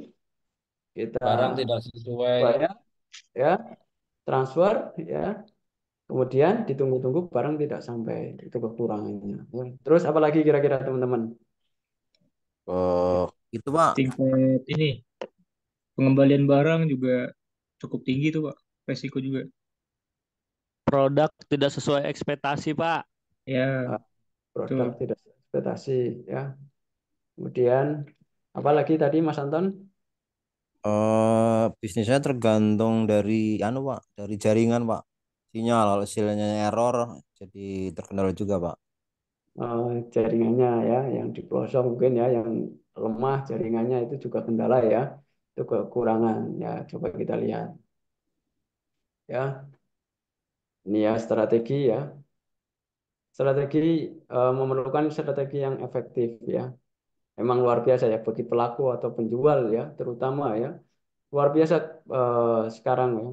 kita Barang tidak sesuai. bayar, ya, transfer, ya, kemudian ditunggu-tunggu barang tidak sampai, itu kekurangannya. Ya. Terus apalagi kira-kira teman-teman? Oh, itu, Pak. Tingkat ini pengembalian barang juga cukup tinggi tuh Pak. Resiko juga. Produk tidak sesuai ekspektasi, Pak. Ya, Eh, Produk betul. tidak sesuai ekspektasi, ya. Kemudian apalagi tadi Mas Anton? Bisnisnya tergantung dari Pak, dari jaringan Pak. Sinyal kalau sinyalnya error jadi terkendala juga Pak. Jaringannya ya, yang di pelosok mungkin ya, yang lemah jaringannya itu juga kendala ya, itu kekurangan ya. Coba kita lihat ya, ini ya strategi ya, strategi memerlukan strategi yang efektif ya. Memang luar biasa ya bagi pelaku atau penjual ya, terutama ya, luar biasa sekarang ya.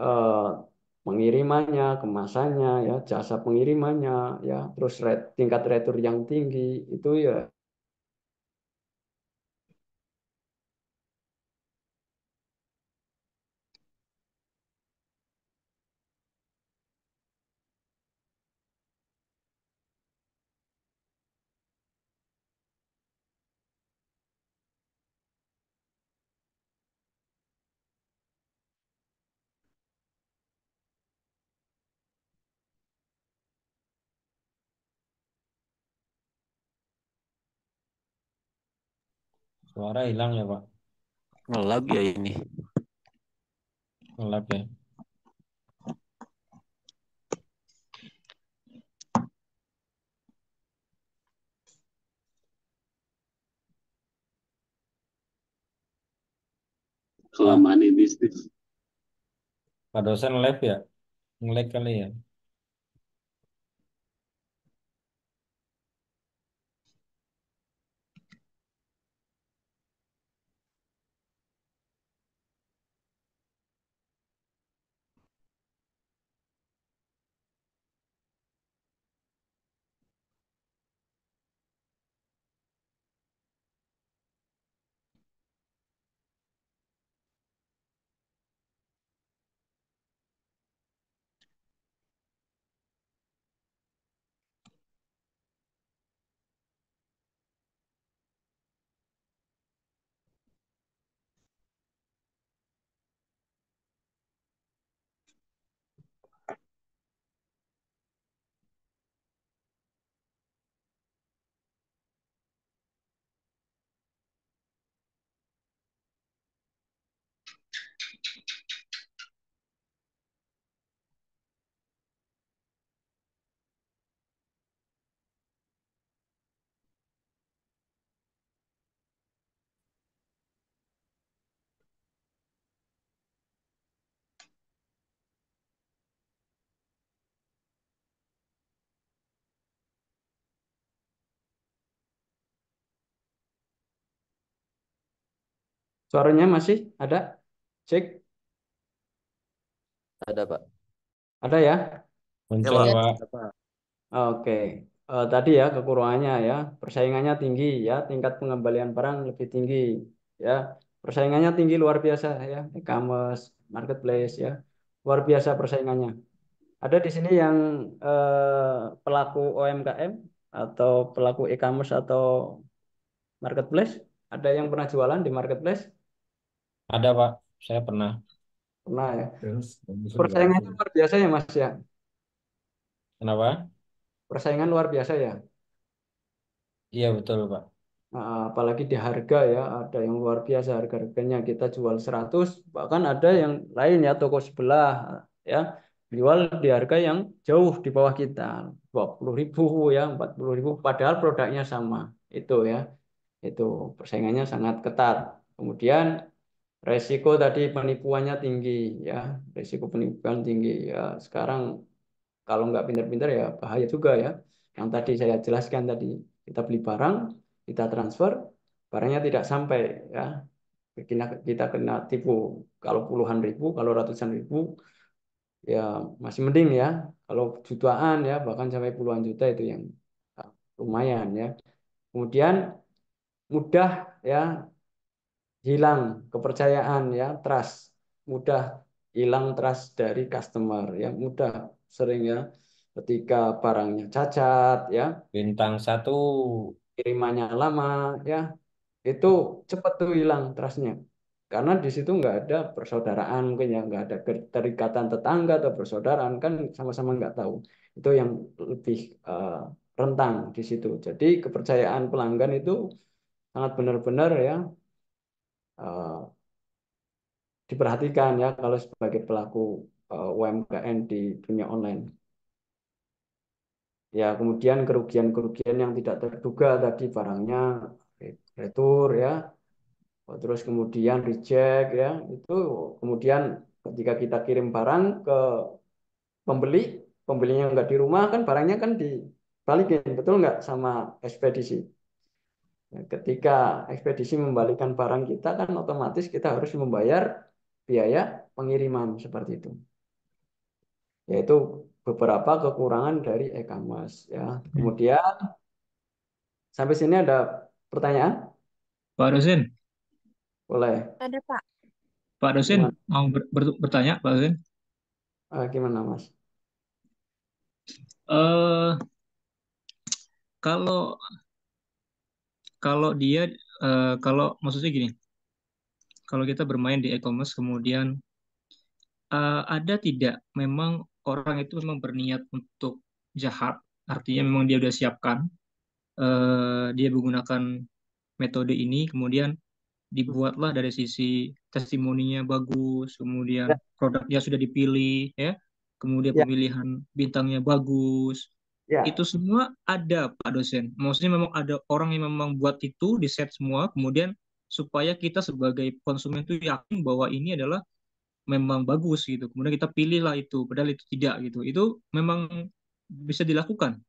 Eh, Pengirimannya, kemasannya ya, jasa pengirimannya ya, terus tingkat retur yang tinggi itu ya. Suara hilang ya, Pak. Ngelag ya ini. Ngelap ya. Kelamaan ini Steve. Pak dosen live ya? Nge-lag kali ya. Suaranya masih ada? Cek, Ada, Pak. ada ya? Muncul, Ya. Pak. Oke. Tadi ya kekurangannya ya, persaingannya tinggi ya, tingkat pengembalian barang lebih tinggi ya. Persaingannya tinggi luar biasa ya, e-commerce, marketplace ya. Luar biasa persaingannya. Ada di sini yang pelaku UMKM atau pelaku e-commerce atau marketplace? Ada yang pernah jualan di marketplace? Ada, Pak. Saya pernah. Pernah ya. Terus, Persaingannya luar biasa ya Mas ya. kenapa? Persaingan luar biasa ya. Iya, betul, Pak. Apalagi di harga ya, ada yang luar biasa harga-harganya kita jual 100, bahkan ada yang lain ya toko sebelah ya jual di harga yang jauh di bawah kita, 20.000 ya, 40.000, padahal produknya sama. Itu ya, itu persaingannya sangat ketat. Kemudian resiko tadi penipuannya tinggi ya, resiko penipuan tinggi ya. Sekarang kalau nggak pintar-pintar ya bahaya juga ya. Yang tadi saya jelaskan tadi, kita beli barang, kita transfer, barangnya tidak sampai ya. Kita kena tipu. Kalau puluhan ribu, kalau ratusan ribu, ya masih mending ya. Kalau jutaan ya, bahkan sampai puluhan juta itu yang lumayan ya. Kemudian mudah ya hilang kepercayaan ya, trust, mudah hilang trust dari customer ya, mudah sering ya ketika barangnya cacat ya, Bintang 1. kirimannya lama ya, itu cepat tuh hilang trustnya karena di situ nggak ada persaudaraan mungkin ya, nggak ada keterikatan tetangga atau persaudaraan kan, sama-sama nggak tahu, itu yang lebih rentan di situ. Jadi kepercayaan pelanggan itu sangat benar-benar ya diperhatikan ya kalau sebagai pelaku UMKM di dunia online. Ya, kemudian kerugian-kerugian yang tidak terduga tadi, barangnya retur ya, terus kemudian reject ya, itu kemudian ketika kita kirim barang ke pembeli, pembelinya nggak di rumah kan barangnya kan dibalikin, betul nggak sama ekspedisi. Nah, ketika ekspedisi membalikan barang kita kan otomatis kita harus membayar biaya pengiriman seperti itu. Yaitu beberapa kekurangan dari e-commerce ya. Kemudian sampai sini ada pertanyaan? Pak dosen, Boleh. Ada, Pak. Pak dosen Gimana? mau bertanya, Pak dosen. Gimana Mas? Eh kalau kalau dia kalau maksudnya gini, kalau kita bermain di e-commerce kemudian ada tidak memang orang itu memang berniat untuk jahat, artinya memang dia udah siapkan, dia menggunakan metode ini, kemudian dibuatlah dari sisi testimoninya bagus, Ya, kemudian produknya sudah dipilih, ya, kemudian ya, pemilihan bintangnya bagus. ya, Itu semua ada, Pak dosen. Maksudnya memang ada orang yang memang buat itu, di set semua, kemudian supaya kita sebagai konsumen itu yakin bahwa ini adalah memang bagus gitu. Kemudian kita pilihlah itu, padahal itu tidak gitu. Itu memang bisa dilakukan.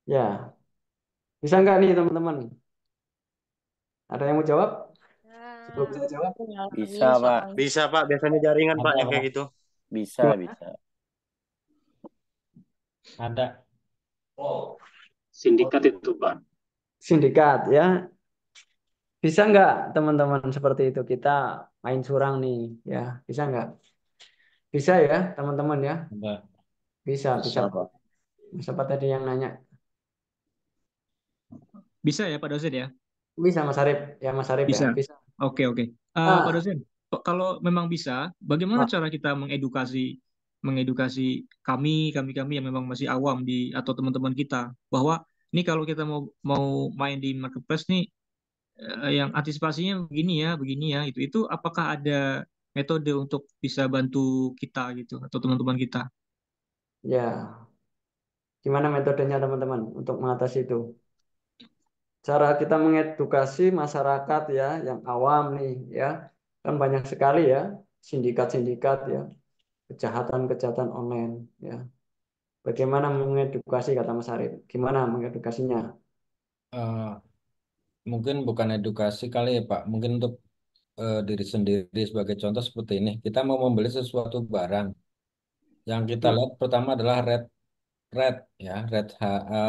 ya. Bisa nggak nih teman-teman? Ada yang mau jawab? Sebelum saya jawab, Aku ngalamin Bisa, Pak. soalnya. Bisa Pak, biasanya jaringan Pak Ada, yang kayak Pak. gitu. Bisa, gimana? bisa. Ada. Sindikat itu, Pak. Sindikat ya. Bisa nggak teman-teman seperti itu? Kita main curang nih, ya. Bisa nggak? Bisa ya teman-teman ya. Ada. Bisa, bisa. Bisa, Pak. Siapa tadi yang nanya? Bisa ya, Pak dosen ya? Bisa Mas Arif, ya Mas Arif ya. Bisa. Bisa. Oke, oke. Pak Ah, dosen, kalau memang bisa, bagaimana ah, cara kita mengedukasi kami yang memang masih awam atau teman-teman kita bahwa ini kalau kita mau mau main di marketplace nih, yang antisipasinya begini ya, itu apakah ada metode untuk bisa bantu kita gitu atau teman-teman kita? ya. Gimana metodenya teman-teman untuk mengatasi itu? Cara kita mengedukasi masyarakat ya, yang awam nih ya, kan banyak sekali ya, sindikat-sindikat ya, kejahatan-kejahatan online ya. Bagaimana mengedukasi kata Mas Arif? Gimana mengedukasinya? Eh, Mungkin bukan edukasi kali ya Pak. Mungkin untuk diri sendiri sebagai contoh seperti ini. Kita mau membeli sesuatu barang. Yang kita Hmm, lihat pertama adalah rate ya,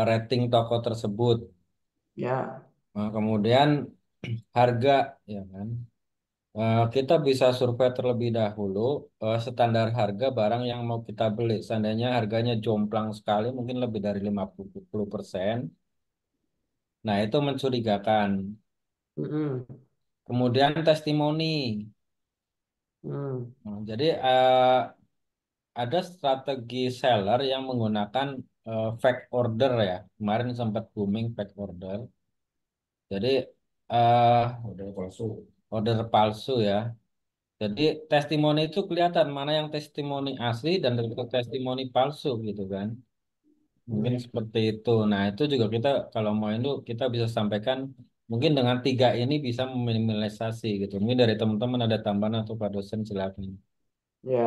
rating toko tersebut. ya, Nah, kemudian harga ya kan. Kita bisa survei terlebih dahulu standar harga barang yang mau kita beli. Seandainya harganya jomplang sekali, mungkin lebih dari 50%. Nah, itu mencurigakan. mm-mm, Kemudian testimoni. mm, Nah, jadi ada strategi seller yang menggunakan fake order ya. Kemarin sempat booming fake order. Jadi eh order palsu. Order palsu ya. Jadi testimoni itu kelihatan mana yang testimoni asli dan testimoni palsu gitu kan. Mungkin mm. seperti itu. Nah, itu juga kita kalau mau itu kita bisa sampaikan mungkin dengan tiga ini bisa meminimalisasi gitu. Mungkin dari teman-teman ada tambahan atau Pak dosen silakan. Ya,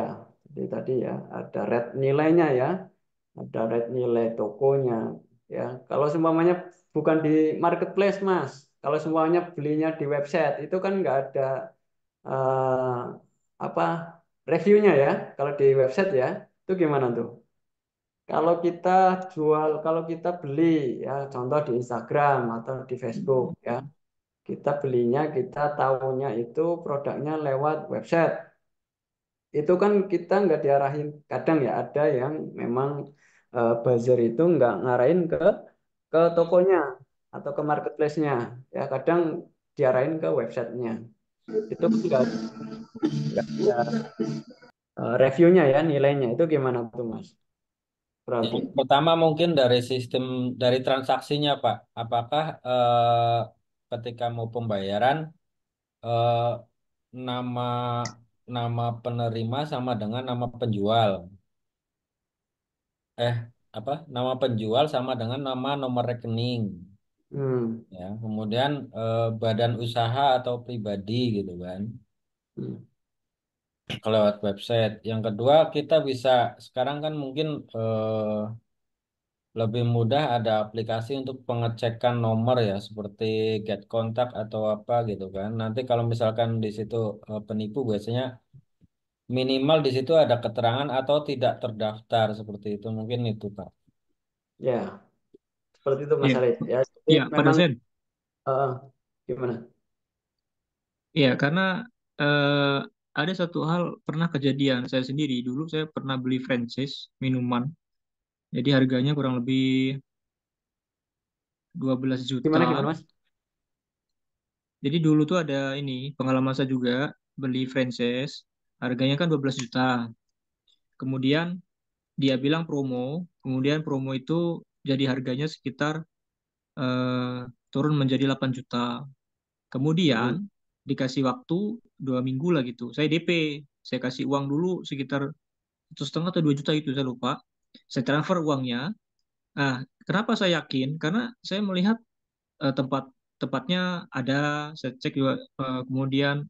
jadi tadi ya ada rate nilainya ya, ada rate nilai tokonya ya. Kalau semuanya bukan di marketplace Mas, kalau semuanya belinya di website itu kan nggak ada eh, apa reviewnya ya. Kalau di website ya, itu gimana tuh? Kalau kita jual, kalau kita beli ya, contoh di Instagram atau di Facebook ya, kita belinya kita tahunya itu produknya lewat website. Itu kan kita nggak diarahin, kadang ya ada yang memang buzzer itu nggak ngarahin ke tokonya atau ke marketplace-nya, ya kadang diarahin ke websitenya. Itu kan nggak ada reviewnya ya, nilainya itu gimana tuh Mas? Yang Berarti. pertama mungkin dari sistem dari transaksinya Pak. Apakah ketika mau pembayaran eh, nama nama penerima sama dengan nama penjual? Eh apa? Nama penjual sama dengan nama nomor rekening. Hmm. Ya, kemudian badan usaha atau pribadi gitu kan. Hmm. Lewat website. Yang kedua kita bisa sekarang kan mungkin lebih mudah ada aplikasi untuk pengecekan nomor ya seperti Get Contact atau apa gitu kan. Nanti kalau misalkan di situ penipu biasanya minimal di situ ada keterangan atau tidak terdaftar seperti itu. Mungkin itu Pak. Ya, seperti itu Mas Iya, Arif. Ya, jadi iya, Pak memang dosen. eh, gimana? Iya, karena eh, ada satu hal pernah kejadian saya sendiri. Dulu saya pernah beli franchise minuman. Jadi harganya kurang lebih 12 Gimana juta. gimana Mas? Jadi dulu tuh ada ini pengalaman saya juga beli franchise. Harganya kan 12 juta. Kemudian dia bilang promo. Kemudian promo itu jadi harganya sekitar turun menjadi 8 juta. Kemudian Hmm. dikasih waktu 2 minggu lah gitu. Saya DP, saya kasih uang dulu sekitar 1,5 atau 2 juta itu saya lupa. Saya transfer uangnya. Nah, kenapa saya yakin? Karena saya melihat tempatnya ada, saya cek juga, kemudian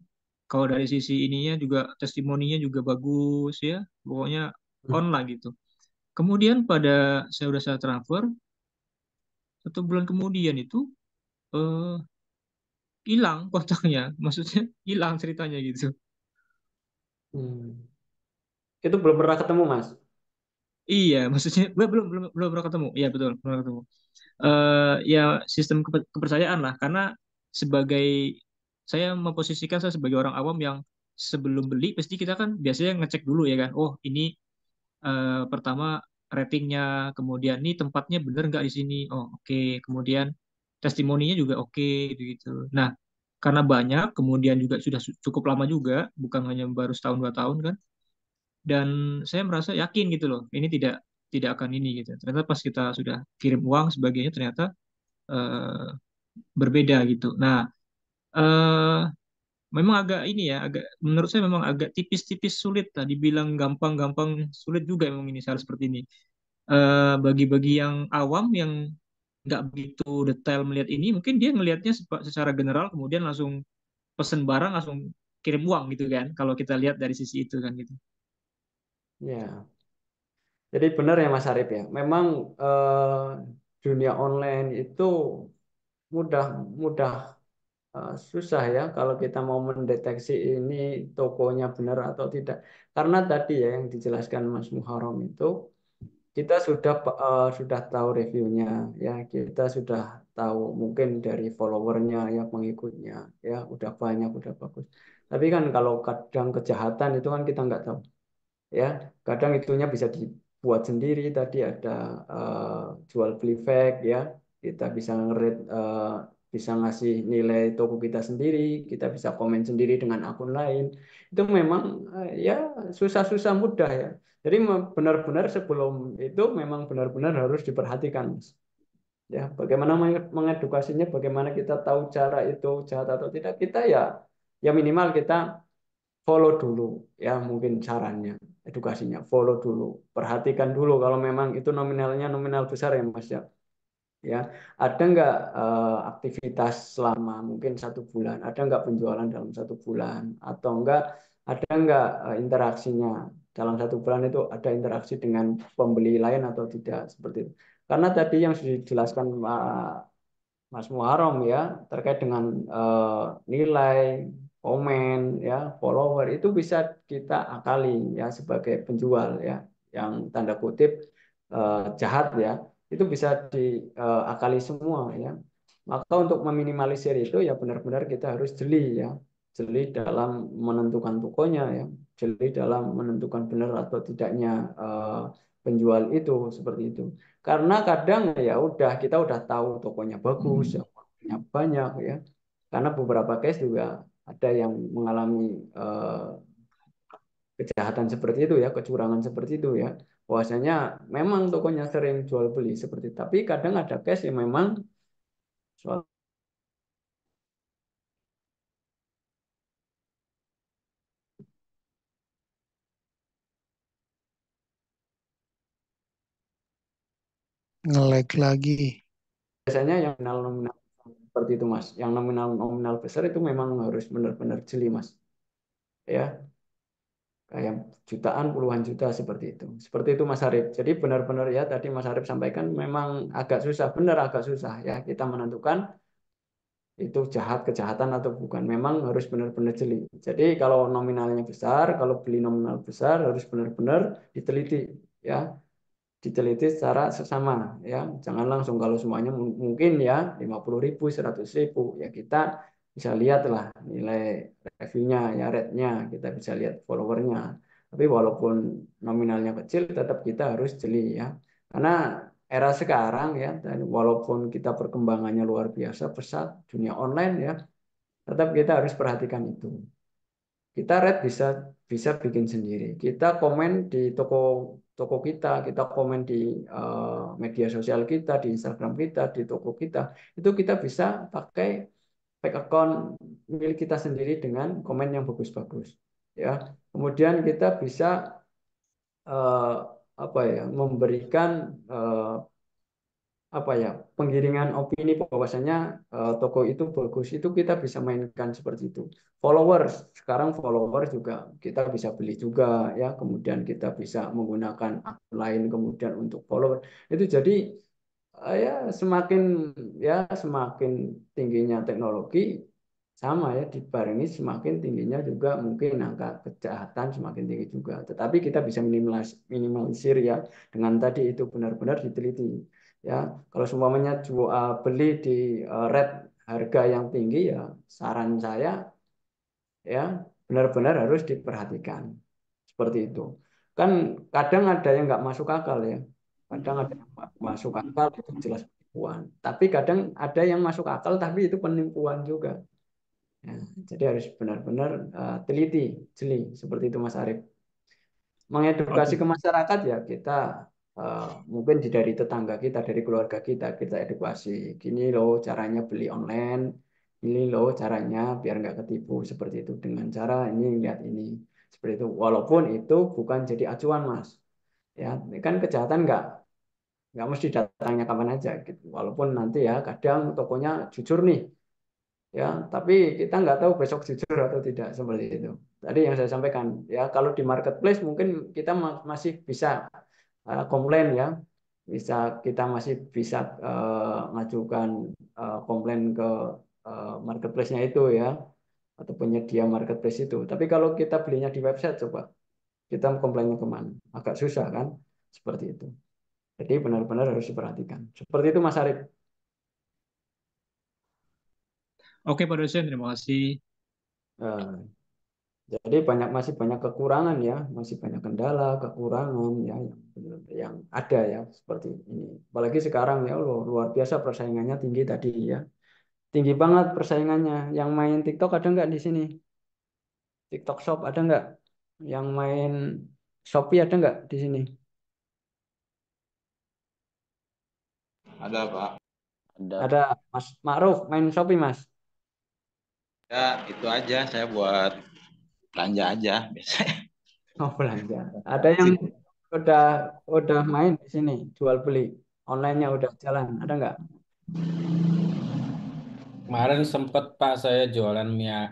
kalau dari sisi ininya juga testimoninya juga bagus ya, pokoknya on lah gitu. Kemudian pada saya transfer 1 bulan kemudian itu eh, hilang kontaknya, maksudnya hilang ceritanya gitu. Hmm. Itu belum pernah ketemu, Mas. Iya, maksudnya belum belum belum pernah ketemu. Iya betul, belum pernah ketemu. Ya sistem kepercayaan lah, karena sebagai saya memposisikan saya sebagai orang awam yang sebelum beli pasti kita kan biasanya ngecek dulu ya kan. Oh ini pertama ratingnya, kemudian ini tempatnya bener nggak di sini. Oh oke, kemudian testimoninya juga oke gitu. Nah karena banyak, kemudian juga sudah cukup lama juga, bukan hanya baru setahun 2 tahun kan. Dan saya merasa yakin gitu loh, ini tidak tidak akan ini gitu. Ternyata pas kita sudah kirim uang sebagainya ternyata eh, berbeda gitu. Nah, eh, memang agak ini ya, agak menurut saya memang agak tipis-tipis sulit lah. Dibilang gampang-gampang sulit juga memang ini hal seperti ini. Bagi-bagi yang awam yang nggak begitu detail melihat ini, mungkin dia melihatnya secara general, kemudian langsung pesen barang langsung kirim uang gitu kan. Kalau kita lihat dari sisi itu kan gitu. Ya, jadi benar ya Mas Arif ya. Memang dunia online itu mudah mudah susah ya kalau kita mau mendeteksi ini tokonya benar atau tidak. Karena tadi ya yang dijelaskan Mas Muharram itu kita sudah tahu reviewnya ya, kita sudah tahu mungkin dari followernya ya, pengikutnya ya, udah banyak, udah bagus. Tapi kan kalau kadang kejahatan itu kan kita nggak tahu ya, kadang itunya bisa dibuat sendiri. Tadi ada jual beli fake ya, kita bisa ngerit, bisa ngasih nilai toko kita sendiri, kita bisa komen sendiri dengan akun lain. Itu memang ya susah-susah mudah ya. Jadi benar-benar sebelum itu memang benar-benar harus diperhatikan, Mas. Ya, bagaimana mengedukasinya, bagaimana kita tahu cara itu jahat atau tidak, kita ya ya minimal kita follow dulu ya, mungkin sarannya edukasinya follow dulu, perhatikan dulu kalau memang itu nominalnya nominal besar ya Mas ya. Ya, ada nggak aktivitas selama mungkin 1 bulan, ada nggak penjualan dalam 1 bulan, atau enggak ada nggak interaksinya dalam 1 bulan, itu ada interaksi dengan pembeli lain atau tidak, seperti itu. Karena tadi yang sudah dijelaskan Mas Muharram ya, terkait dengan nilai, komen, ya, follower itu bisa kita akali ya sebagai penjual ya, yang tanda kutip jahat ya, itu bisa diakali semua ya. Maka untuk meminimalisir itu ya benar-benar kita harus jeli ya, jeli dalam menentukan tokonya ya, jeli dalam menentukan benar atau tidaknya penjual itu, seperti itu. Karena kadang ya udah kita udah tahu tokonya bagus, ya, orangnya banyak ya. Karena beberapa case juga ada yang mengalami kejahatan seperti itu ya, kecurangan seperti itu ya. Bahwasanya memang tokonya sering jual beli seperti itu. Tapi kadang ada case yang memang soal Nge-lag lagi. biasanya yang nominal-nominal seperti itu Mas. Yang nominal-nominal besar itu memang harus benar-benar jeli Mas. Ya, kayak jutaan, puluhan juta seperti itu. Seperti itu Mas Arif. Jadi benar-benar ya tadi Mas Arif sampaikan memang agak susah, benar agak susah ya kita menentukan itu jahat, kejahatan atau bukan. Memang harus benar-benar jeli. Jadi kalau nominalnya besar, kalau beli nominal besar harus benar-benar diteliti ya, diteliti secara seksama ya. Jangan langsung kalau semuanya mungkin ya 50.000, 100.000 ya, kita bisa lihat lah nilai reviewnya ya, rate-nya, kita bisa lihat followernya. Tapi walaupun nominalnya kecil tetap kita harus jeli ya. Karena era sekarang ya, dan walaupun kita perkembangannya luar biasa pesat dunia online ya, tetap kita harus perhatikan itu. Kita rate bisa bisa bikin sendiri. Kita komen di toko toko kita komen di media sosial kita, di Instagram kita, di toko kita. Itu kita bisa pakai fake account milik kita sendiri dengan komen yang bagus-bagus. Ya, kemudian kita bisa eh, apa ya, memberikan apa ya, penggiringan opini bahwasanya toko itu bagus, itu kita bisa mainkan seperti itu. Followers, sekarang followers juga kita bisa beli juga ya, kemudian kita bisa menggunakan akun lain kemudian untuk follower. Itu jadi ya semakin, ya semakin tingginya teknologi, sama ya dibarengi semakin tingginya juga mungkin angka kejahatan semakin tinggi juga. Tetapi kita bisa minimalisir ya dengan tadi itu benar-benar diteliti. Ya, kalau semuanya beli di rate harga yang tinggi, ya saran saya ya benar-benar harus diperhatikan seperti itu. Kan kadang ada yang nggak masuk akal ya, kadang ada yang nggak masuk akal itu jelas penipuan. Tapi kadang ada yang masuk akal tapi itu penipuan juga. Ya, jadi harus benar-benar teliti, jeli seperti itu Mas Arief. Mengedukasi Oke. ke masyarakat ya kita mungkin dari tetangga kita, dari keluarga kita edukasi. Gini loh caranya beli online, ini loh caranya biar nggak ketipu seperti itu dengan cara ini, lihat ini seperti itu. Walaupun itu bukan jadi acuan Mas, ya kan kejahatan nggak mesti datangnya kapan aja gitu. Walaupun nanti ya kadang tokonya jujur nih, ya tapi kita nggak tahu besok jujur atau tidak seperti itu. Tadi yang saya sampaikan ya, kalau di marketplace mungkin kita masih bisa komplain ya, bisa, kita masih bisa ngajukan komplain ke marketplace-nya itu ya, atau penyedia marketplace itu. Tapi kalau kita belinya di website, coba kita komplainnya kemana, agak susah kan, seperti itu. Jadi benar-benar harus diperhatikan seperti itu Mas Arief. Oke, Pak dosen, terima kasih. Eh, Jadi masih banyak kekurangan ya, masih banyak kendala, kekurangan ya yang ada ya seperti ini. Apalagi sekarang ya loh, luar biasa persaingannya tinggi tadi ya. Tinggi banget persaingannya. Yang main TikTok ada nggak di sini? TikTok Shop ada nggak? Yang main Shopee ada nggak di sini? Ada Pak. Ada. Mas Ma'ruf main Shopee Mas? Ya itu aja saya buat belanja aja biasanya. Oh belanja. Ada yang udah udah main di sini jual beli online-nya udah jalan ada nggak? Kemarin sempet Pak saya jualan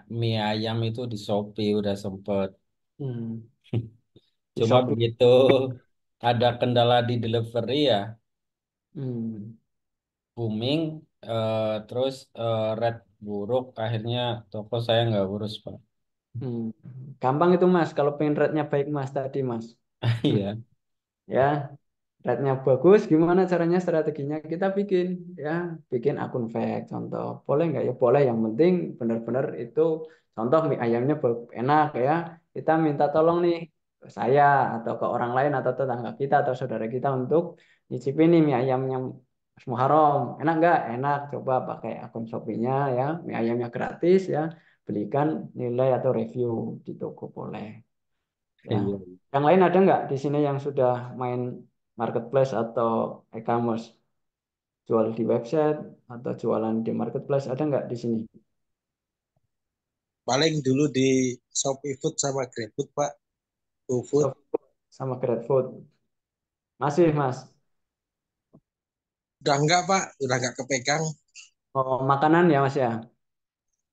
mie ayam itu di Shopee udah sempet. Hmm. Di Cuma Shopee. begitu ada kendala di delivery ya Hmm. booming, terus rate buruk akhirnya toko saya nggak urus Pak. Hmm. Gampang itu Mas, kalau pengen rate-nya baik Mas tadi Mas. Iya. Ya, rate-nya bagus, gimana caranya strateginya? Kita bikin ya, bikin akun fake contoh. Boleh nggak ya? Boleh, yang penting benar-benar itu contoh mie ayamnya enak ya. Kita minta tolong nih ke saya atau ke orang lain atau tetangga kita atau saudara kita untuk nyicipin nih mie ayamnya Mas Muharram. Enak nggak? Enak. Coba pakai akun Shopee-nya ya, mie ayamnya gratis ya. Belikan nilai atau review di toko boleh. Ya. Iya. Yang lain ada nggak di sini yang sudah main marketplace atau e-commerce? Jual di website atau jualan di marketplace ada nggak di sini? Paling dulu di Shopee Food sama GrabFood, Pak. GoFood. Shopee sama GrabFood. Masih, Mas. Udah enggak, Pak. Udah enggak kepegang. Oh, makanan ya, Mas ya?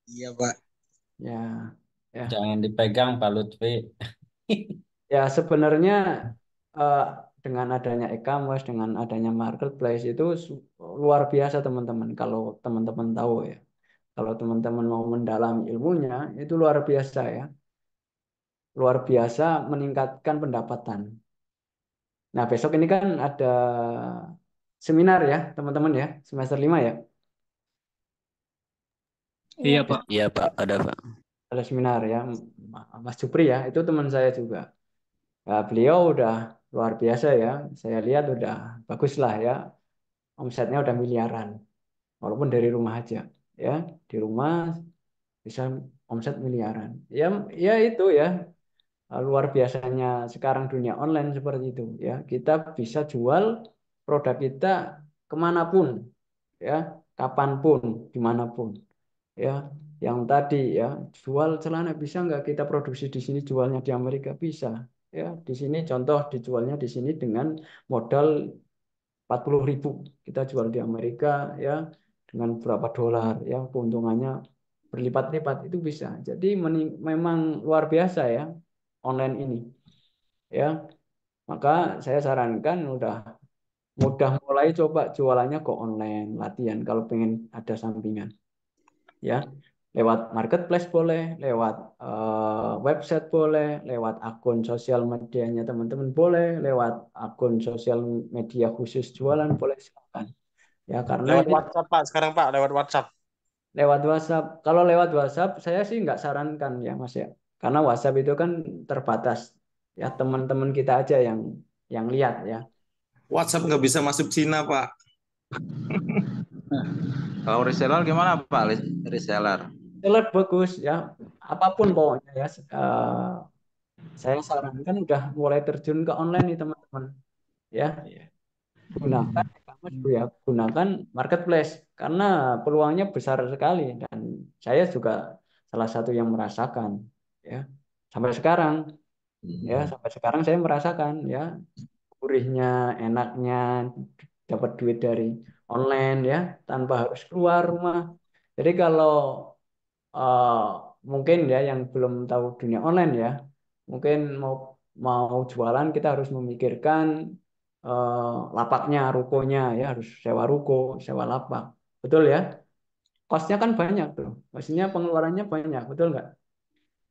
Iya, Pak. Ya. Ya. Jangan dipegang Pak Lutfi. Ya, sebenarnya eh, dengan adanya e-commerce, dengan adanya marketplace itu luar biasa teman-teman. Kalau teman-teman tahu ya. Kalau teman-teman mau mendalami ilmunya, itu luar biasa ya. Luar biasa meningkatkan pendapatan. Nah, besok ini kan ada seminar ya, teman-teman ya, semester 5 ya. Iya, Pak. Iya Pak, ada Pak. Ada seminar ya, Mas Jupri ya, itu teman saya juga. Nah, beliau udah luar biasa ya, saya lihat udah bagus lah ya, omsetnya udah miliaran, walaupun dari rumah aja ya, di rumah bisa omset miliaran. Ya, ya itu ya, luar biasanya sekarang dunia online seperti itu ya, kita bisa jual produk kita kemanapun ya, kapanpun, dimanapun. ya. Yang tadi ya, jual celana bisa nggak kita produksi di sini jualnya di Amerika bisa. Ya, di sini contoh dijualnya di sini dengan modal 40.000 kita jual di Amerika ya dengan berapa dolar ya keuntungannya berlipat-lipat itu bisa. Jadi memang luar biasa ya online ini ya. Maka saya sarankan udah mudah mulai coba jualannya ke online latihan kalau pengen ada sampingan ya. Lewat marketplace boleh, lewat website boleh, lewat akun sosial medianya teman-teman boleh, lewat akun sosial media khusus jualan boleh silakan. Ya, karena Lewat ini WhatsApp Pak, sekarang Pak, lewat WhatsApp. lewat WhatsApp. Kalau lewat WhatsApp, saya sih nggak sarankan ya, Mas ya. Karena WhatsApp itu kan terbatas. Ya, teman-teman kita aja yang lihat ya. WhatsApp nggak bisa masuk Cina, Pak. Kalau reseller gimana, Pak? Reseller. Reseller bagus ya. Apapun pokoknya ya. Saya sarankan udah mulai terjun ke online nih teman-teman. Ya, gunakan e-commerce ya, gunakan marketplace karena peluangnya besar sekali dan saya juga salah satu yang merasakan ya sampai sekarang sampai sekarang saya merasakan ya gurihnya enaknya dapat duit dari online ya tanpa harus keluar rumah. Jadi kalau eh, mungkin ya yang belum tahu dunia online ya mungkin mau mau jualan kita harus memikirkan lapaknya, rukonya ya harus sewa ruko, sewa lapak, betul ya? Kosnya kan banyak tuh, maksudnya pengeluarannya banyak, betul nggak?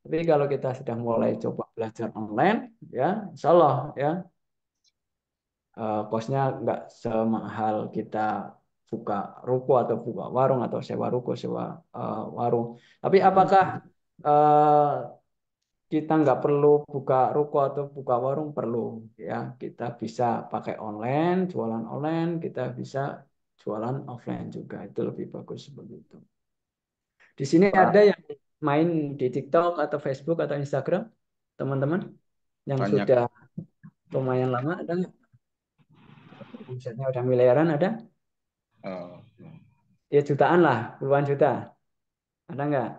Tapi kalau kita sudah mulai coba belajar online, ya, insya Allah ya kosnya nggak semahal kita buka ruko atau buka warung atau sewa ruko, sewa warung. Tapi apakah eh, kita nggak perlu buka ruko atau buka warung perlu ya kita bisa pakai online jualan online kita bisa jualan offline juga itu lebih bagus seperti itu di sini ada Pak, yang main di TikTok atau Facebook atau Instagram teman-teman yang banyak. sudah lumayan lama ada nggak omsetnya udah miliaran ada Oh. ya jutaan lah puluhan juta ada nggak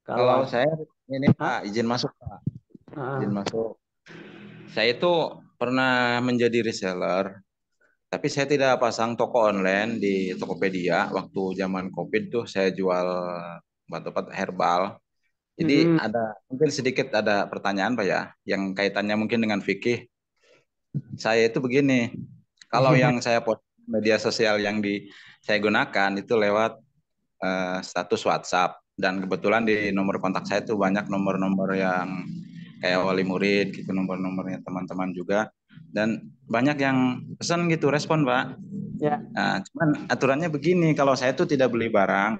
kalau Kalau ada saya ini Pak, izin masuk Pak. Izin masuk. Saya itu pernah menjadi reseller, tapi saya tidak pasang toko online di Tokopedia. Waktu zaman COVID tuh saya jual obat-obat herbal. Jadi ada mungkin sedikit ada pertanyaan Pak ya, yang kaitannya mungkin dengan fikih. Saya itu begini, kalau yang saya post di media sosial yang saya gunakan itu lewat status WhatsApp dan kebetulan di nomor kontak saya itu banyak nomor-nomor yang kayak wali murid gitu nomor-nomornya teman-teman juga dan banyak yang pesan gitu respon Pak. Ya. Nah, cuman aturannya begini kalau saya itu tidak beli barang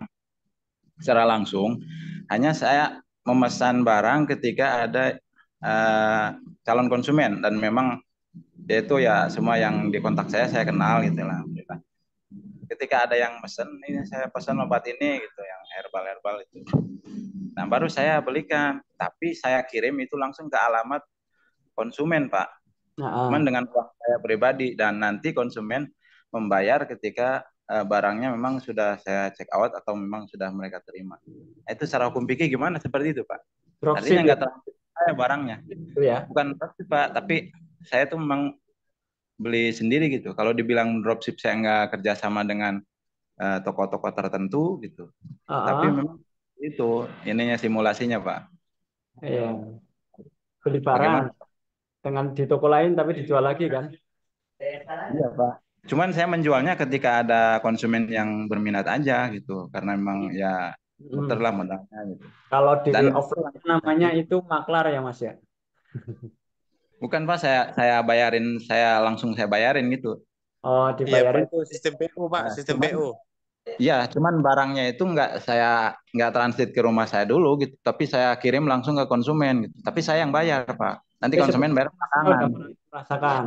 secara langsung, hanya saya memesan barang ketika ada calon konsumen dan memang yaitu ya semua yang di kontak saya kenal gitu lah. Ketika ada yang mesen ini saya pesan obat ini gitu yang herbal itu. Nah baru saya belikan, tapi saya kirim itu langsung ke alamat konsumen Pak. Cuman dengan uang saya pribadi dan nanti konsumen membayar ketika barangnya memang sudah saya check out atau memang sudah mereka terima. Itu secara hukum fikih gimana seperti itu Pak? Artinya nggak terlalu saya barangnya. Ya. Bukan dropship Pak, tapi saya tuh memang beli sendiri gitu. Kalau dibilang dropship saya nggak kerjasama dengan toko-toko tertentu gitu. Tapi memang itu ininya simulasinya Pak. Iya. Beli barang dengan di toko lain tapi dijual lagi kan? Iya Pak. Cuman saya menjualnya ketika ada konsumen yang berminat aja gitu, karena memang ya muterlah modalnya gitu. Kalau di Dan offline namanya itu maklar ya Mas ya? bukan Pak, saya bayarin, langsung saya bayarin gitu. Oh, dibayarin Pak, sistem PO Pak, sistem PO. Iya, cuman barangnya itu nggak transit ke rumah saya dulu gitu, tapi saya kirim langsung ke konsumen gitu. Tapi saya yang bayar Pak. Nanti konsumen bayar belakangan. Merasakan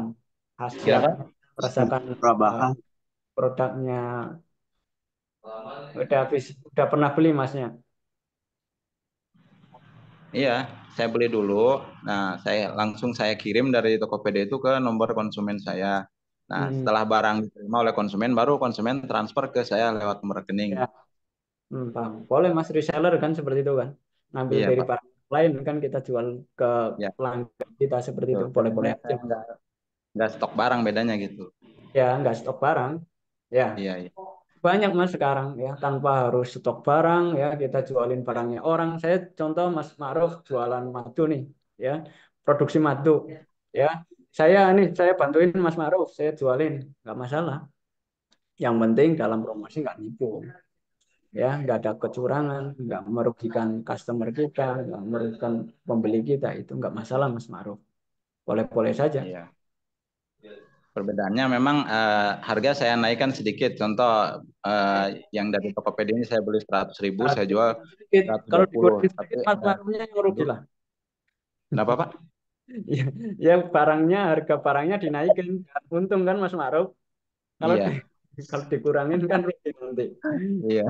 hasilnya, merasakan produknya. Udah pernah beli Masnya? Iya, saya beli dulu. Nah, saya kirim dari Tokopedia itu ke nomor konsumen saya. Nah, setelah barang diterima oleh konsumen, baru konsumen transfer ke saya lewat nomor rekening. Ya. Paham. Boleh Mas reseller kan seperti itu kan. Ngambil Iya dari Pak. para lain kan kita jual ke Ya, pelanggan kita seperti itu. betul. Boleh-boleh Bedanya aja. saya nggak stok barang bedanya gitu. Ya, nggak stok barang. Ya, Iya, iya. banyak Mas sekarang ya, tanpa harus stok barang ya, kita jualin barangnya orang. Saya contoh Mas Ma'ruf jualan madu nih, ya, produksi madu, ya. Saya bantuin Mas Ma'ruf, saya jualin, nggak masalah. Yang penting dalam promosi nggak nipu, ya, nggak ada kecurangan, nggak merugikan customer kita, nggak merugikan pembeli kita, itu nggak masalah Mas Ma'ruf. Boleh-boleh saja. Iya. Perbedaannya memang harga saya naikkan sedikit. Contoh yang dari Tokopedia ini saya beli 100.000, Nah, saya jual sedikit. Kalau 120. digoreng Tapi sedikit, Mas ada Ma'rufnya yang rugi lah. kenapa Pak? Ya, ya harga barangnya dinaikin. Untung kan Mas Ma'ruf. Kalau di, Iya, kalau dikurangin kan rugi nanti. iya,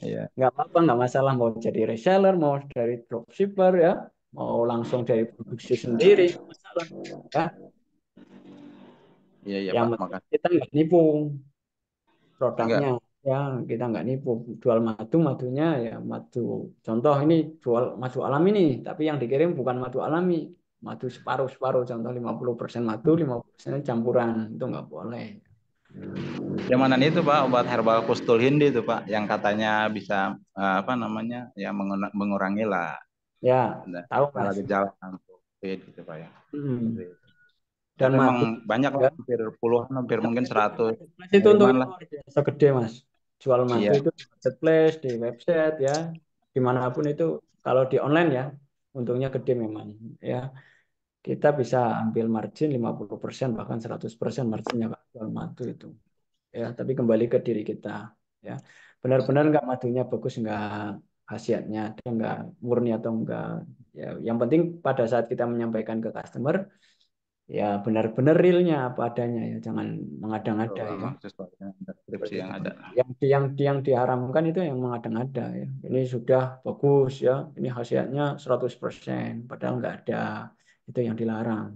iya. Nggak apa-apa, nggak masalah mau jadi reseller, mau dari dropshipper ya, mau langsung dari produksi sendiri, nggak masalah. Ya, Iya, iya yang Pak, penting makasih. kita nggak nipu produknya, Enggak. ya kita nggak nipu. Jual madunya ya madu. Contoh ini jual madu alami nih, tapi yang dikirim bukan madu alami, madu separuh-separuh. Contoh 50% madu, 50% campuran, itu nggak boleh. Zamanan itu Pak, obat herbal Kustul Hindi itu Pak, yang katanya bisa apa namanya, ya mengurangi lah Ya, ada tahu Mas. gejala-gejala COVID gitu Pak ya. Hmm. Seperti itu. Dan Dan memang madu banyak lah, juga. hampir puluhan, hampir mungkin 100 Marketplace itu pengiriman untungnya lah. luar biasa gede Mas. Jual madu Iya. itu di marketplace, di website ya, dimanapun itu. Kalau di online ya, untungnya gede memang. Ya, kita bisa ambil margin 50% bahkan 100% marginnya kalau jual madu itu. Ya, tapi kembali ke diri kita. Ya, benar-benar nggak madunya bagus, nggak khasiatnya, ada nggak murni atau enggak. Ya, yang penting pada saat kita menyampaikan ke customer, ya benar-benar realnya apa adanya ya, jangan Betul, mengada-ngada ya. memang sesuai dengan deskripsi yang ada. Yang diharamkan itu yang mengada-ngada ya. Ini sudah bagus ya, ini khasiatnya 100%, padahal nggak ada. Itu yang dilarang.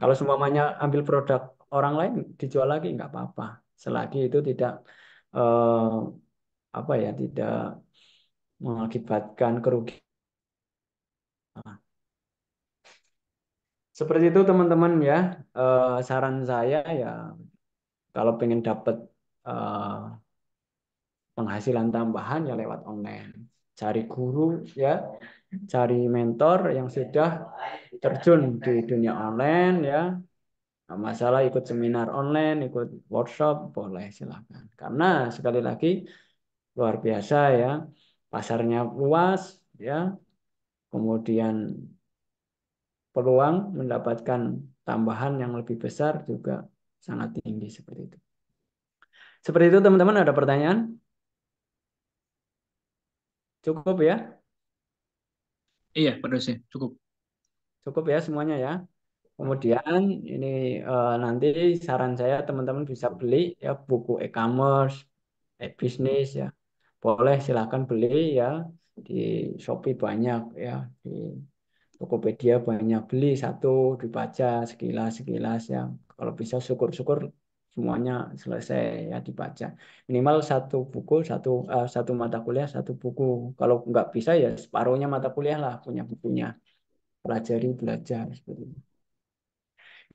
Kalau semuanya ambil produk orang lain dijual lagi nggak apa-apa, selagi itu tidak eh, apa ya, tidak mengakibatkan kerugian. Seperti itu teman-teman ya. Saran saya ya, kalau pengen dapat eh, penghasilan tambahan ya lewat online. Cari guru ya, cari mentor yang sudah terjun di dunia online ya. Nggak masalah ikut seminar online, ikut workshop, boleh silakan. Karena sekali lagi luar biasa ya, pasarnya luas ya, kemudian peluang mendapatkan tambahan yang lebih besar juga sangat tinggi seperti itu. Seperti itu teman-teman, ada pertanyaan? Cukup ya? Iya, Pak dosen, cukup. Cukup ya semuanya ya. Kemudian ini nanti saran saya teman-teman bisa beli ya buku e-commerce, e-bisnis ya. Boleh silakan beli ya, di Shopee banyak ya, di Tokopedia banyak, beli satu dibaca sekilas-sekilas ya. Kalau bisa syukur-syukur semuanya selesai ya dibaca. Minimal satu buku, satu mata kuliah, satu buku. Kalau nggak bisa ya separuhnya mata kuliah lah punya bukunya. Pelajari, belajar seperti itu.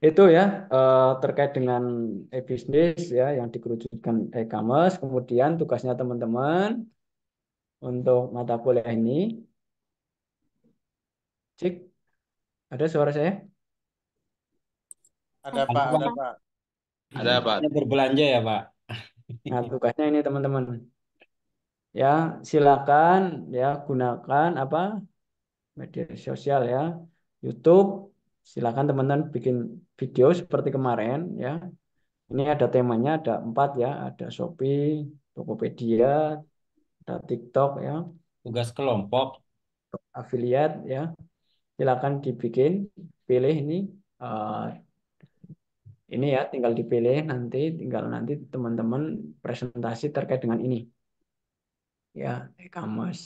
Itu ya terkait dengan e-bisnis ya yang dikerucutkan e-commerce. Kemudian tugasnya teman-teman untuk mata kuliah ini, cek, ada suara saya? Ada Pak, ada Pak. Ada Pak. Berbelanja ya Pak. Nah, tugasnya ini teman-teman. Ya, silakan ya gunakan apa media sosial ya. YouTube, silakan teman-teman bikin video seperti kemarin ya. Ini ada temanya, ada 4 ya, ada Shopee, Tokopedia, ada TikTok ya, Tugas kelompok. afiliat ya. Silakan dibikin, pilih eh, ini ya, tinggal dipilih tinggal nanti teman-teman presentasi terkait dengan ini. Ya, e-commerce,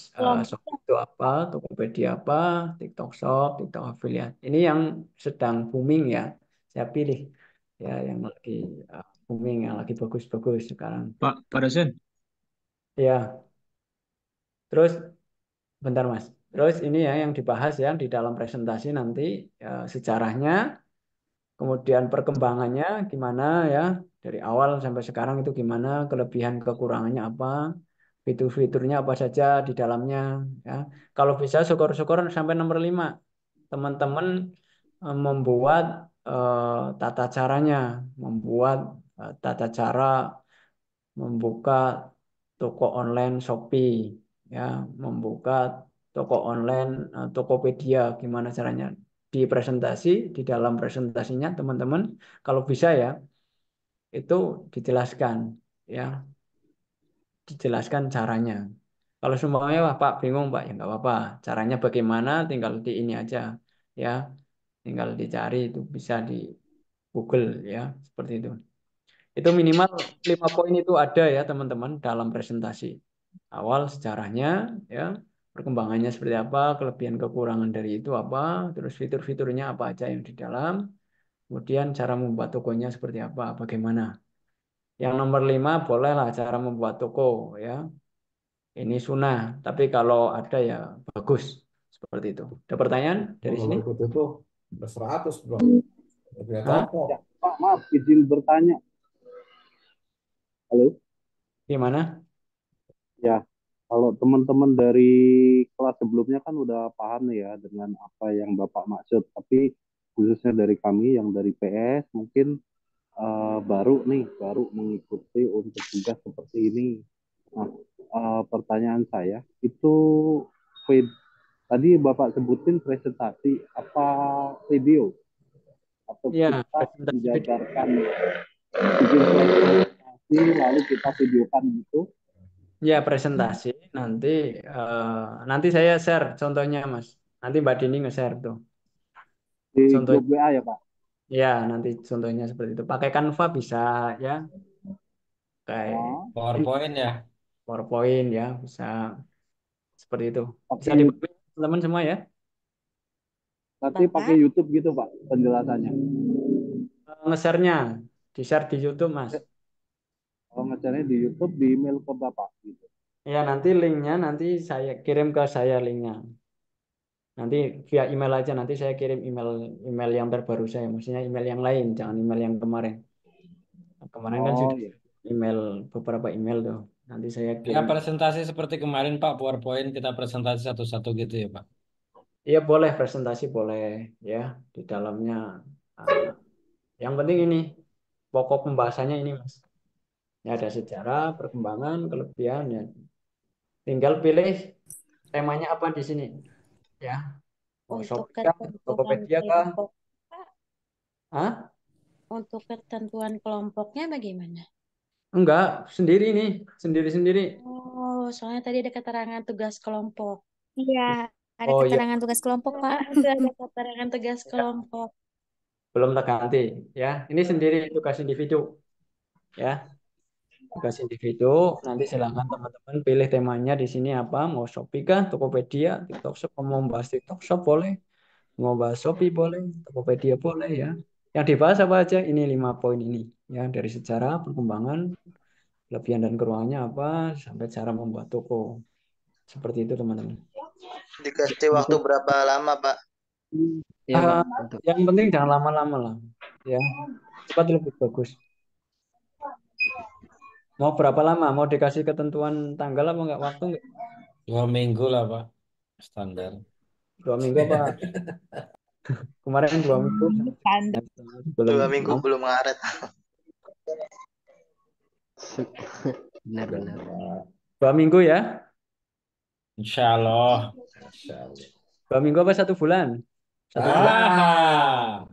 Shopee itu apa, Tokopedia apa, TikTok Shop, TikTok affiliate. Ini yang sedang booming ya. Saya pilih ya yang lagi booming, yang lagi bagus-bagus sekarang. Pak dosen, Ya, Terus bentar Mas. Terus ini ya yang dibahas ya di dalam presentasi nanti sejarahnya, kemudian perkembangannya gimana ya dari awal sampai sekarang itu gimana, kelebihan kekurangannya apa, fitur-fiturnya apa saja di dalamnya ya. Kalau bisa syukur-syukur sampai nomor 5 teman-teman membuat tata caranya, membuat tata cara membuka toko online Shopee, ya, membuka toko online Tokopedia, gimana caranya? Di presentasi, di dalam presentasinya teman-teman, kalau bisa ya, itu dijelaskan, ya, dijelaskan caranya. Kalau semuanya wah Pak bingung Pak, ya nggak apa-apa. Caranya bagaimana? Tinggal di ini aja, ya, tinggal dicari itu bisa di Google, ya, seperti itu. Itu minimal 5 poin itu ada ya teman-teman dalam presentasi. Awal sejarahnya, ya, perkembangannya seperti apa, kelebihan kekurangan dari itu apa, terus fitur-fiturnya apa aja yang di dalam, kemudian cara membuat tokonya seperti apa, bagaimana. Yang nomor 5 bolehlah cara membuat toko ya. Ini sunnah, tapi kalau ada ya bagus seperti itu. Ada pertanyaan dari sini? Kalau ikut itu udah 100 bro. Udah Hah? toko. Ya, Pak, maaf, izin bertanya. Halo? Gimana? Ya, kalau teman-teman dari kelas sebelumnya kan udah paham nih ya dengan apa yang Bapak maksud. Tapi khususnya dari kami yang dari PS mungkin baru mengikuti untuk tugas seperti ini. Nah, pertanyaan saya itu tadi Bapak sebutin presentasi apa video atau Ya, kita presentasi video. menjabarkan bikin presentasi lalu kita videokan gitu. Ya, presentasi nanti nanti saya share contohnya Mas. Nanti Mbak Dini nge-share tuh. Di Contoh grup WA ya Pak? ya, nanti contohnya seperti itu. Pakai Canva bisa ya. Kayak PowerPoint ya. PowerPoint ya, bisa seperti itu. Bisa Pakai dipakai teman-teman semua ya. Berarti pakai YouTube gitu Pak penjelasannya. Nge-share-nya, di-share di YouTube Mas. Kalau ngecarnya di YouTube di email ke Bapak gitu. Ya, nanti linknya nanti saya kirim ke saya linknya. Nanti via email aja, nanti saya kirim email email yang terbaru saya, maksudnya email yang lain, jangan email yang kemarin. Kemarin kan Oh sudah iya. email beberapa email tuh. Nanti saya Ya kirim. presentasi seperti kemarin Pak, PowerPoint kita presentasi satu-satu gitu ya Pak. Iya boleh presentasi boleh ya di dalamnya. Ah, yang penting ini pokok pembahasannya ini Mas. Ya ada sejarah, perkembangan, kelebihan ya. Tinggal pilih temanya apa di sini ya. Mau Untuk Shopee kah? ketentuan Tokopedia kah? kelompok, Hah? untuk ketentuan kelompoknya bagaimana? Enggak, sendiri nih, sendiri-sendiri. Oh, soalnya tadi ada keterangan tugas kelompok. Iya, ada Oh iya, keterangan tugas kelompok, Pak. Itu ada keterangan tugas kelompok. belum terganti ya. Ini sendiri tugas individu ya. Tugas individu. Nanti silakan teman-teman pilih temanya di sini apa. Mau Shopee kah, Tokopedia, TikTok Shop, mau bahas TikTok Shop boleh, mau bahas Shopee boleh, Tokopedia boleh ya. Yang dibahas apa aja? Ini 5 poin ini ya dari sejarah, perkembangan, kelebihan dan kekurangannya apa, sampai cara membuat toko. Seperti itu teman-teman. Dikasih waktu berapa lama, Pak? Iya, Pak. Ah, Untuk yang penting jangan lama-lama lah ya. Cepat lebih bagus. Mau berapa lama? Mau dikasih ketentuan tanggal apa enggak? Waktu enggak? 2 minggu lah Pak, standar. 2 minggu apa? Kemarin 2 minggu. Standar. Belum 2 minggu belum ngaret. benar-benar. 2 minggu ya? Insya Allah. 2 minggu apa 1 bulan? 1 bulan. Ah,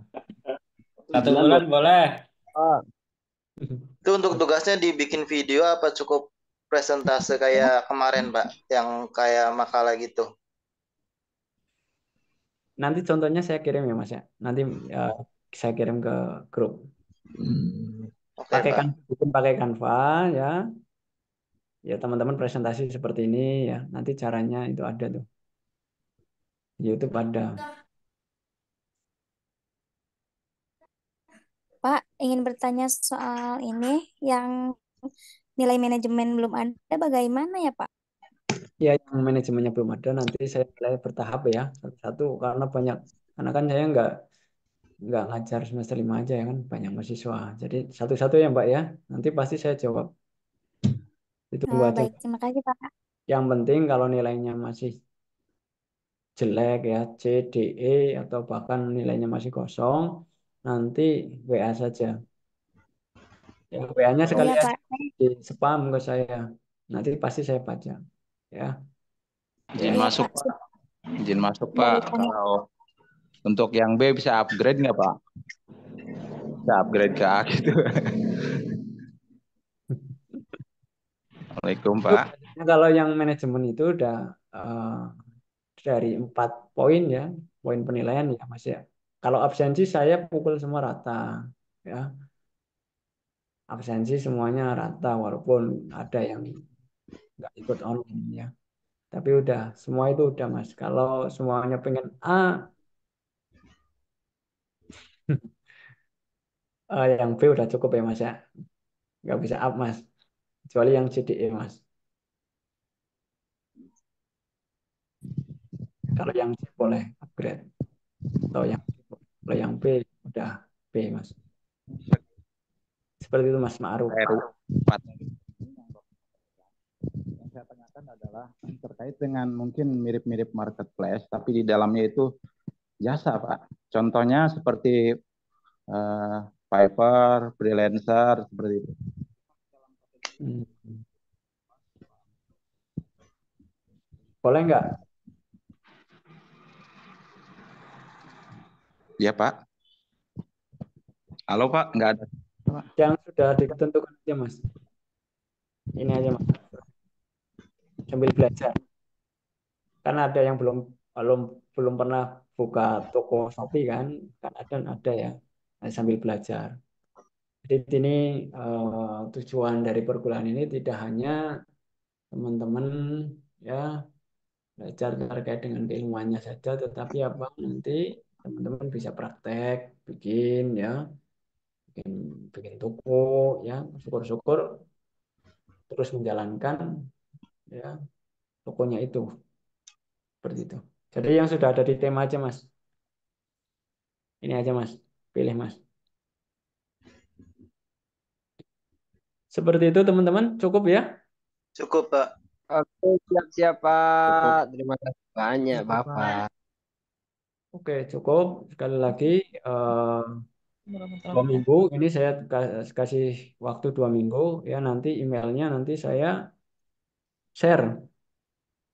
1 bulan boleh. Oh. Itu untuk tugasnya dibikin video apa cukup presentase kayak kemarin, Pak? Yang kayak makalah gitu. Nanti contohnya saya kirim ya Mas ya. Nanti saya kirim ke grup. Oke, Pakai Pak. pakai Canva ya. Ya teman-teman presentasi seperti ini ya. Nanti caranya itu ada tuh. Di YouTube ada. Pak, ingin bertanya soal ini yang nilai manajemen belum ada, bagaimana ya, Pak? Ya, yang manajemennya belum ada, nanti saya mulai bertahap ya, satu-satu, karena kan saya nggak ngajar semester 5 aja ya kan, banyak mahasiswa. Jadi satu-satu ya Mbak ya, nanti pasti saya jawab. Ditunggu Oh, aja. baik, terima kasih Pak. Yang penting kalau nilainya masih jelek ya, C, D, E, atau bahkan nilainya masih kosong, nanti WA saja. Ya, WA-nya Iya sekalian Pak. di spam ke saya. Nanti pasti saya baca. Ya, Izin Iya masuk Pak. Pak. Izin masuk Pak. Baik, tanya. Kalau untuk yang B bisa upgrade nggak Pak? Bisa upgrade ke A gitu. Assalamualaikum itu Pak. biasanya kalau yang manajemen itu udah dari 4 poin ya, poin penilaian ya Mas ya. Kalau absensi saya pukul semua rata ya. Absensi semuanya rata walaupun ada yang nggak ikut online ya. Tapi udah semua itu udah Mas. Kalau semuanya pengen A, yang B udah cukup ya Mas ya. Nggak bisa up Mas. Kecuali yang CDE Mas. Kalau yang C boleh upgrade. Atau kalau yang B udah B Mas. Seperti itu Mas Ma'ruf. RU 4. Yang saya tanyakan adalah terkait dengan mungkin mirip-mirip marketplace, tapi di dalamnya itu jasa Pak. Contohnya seperti Fiverr, freelancer, seperti itu. Boleh nggak? Ya Pak. Halo Pak, nggak ada. Yang sudah ditentukan aja Mas. Ini aja Mas. Sambil belajar. Karena ada yang belum belum belum pernah buka toko Shopee kan ada ya. Nah, sambil belajar. Jadi ini tujuan dari perkuliahan ini tidak hanya teman-teman ya belajar terkait dengan keilmuannya saja, tetapi apa nanti teman-teman bisa praktek, bikin toko ya, syukur-syukur terus menjalankan ya tokonya itu seperti itu. Jadi yang sudah ada di tema aja Mas. Ini aja Mas, pilih Mas. Seperti itu teman-teman, cukup ya? Cukup Pak. Oke, siap-siap Pak. Terima kasih banyak Cukup, Bapak. Oke, cukup. Sekali lagi, 2 minggu. Ini saya kasih waktu 2 minggu. Ya, nanti emailnya nanti saya share.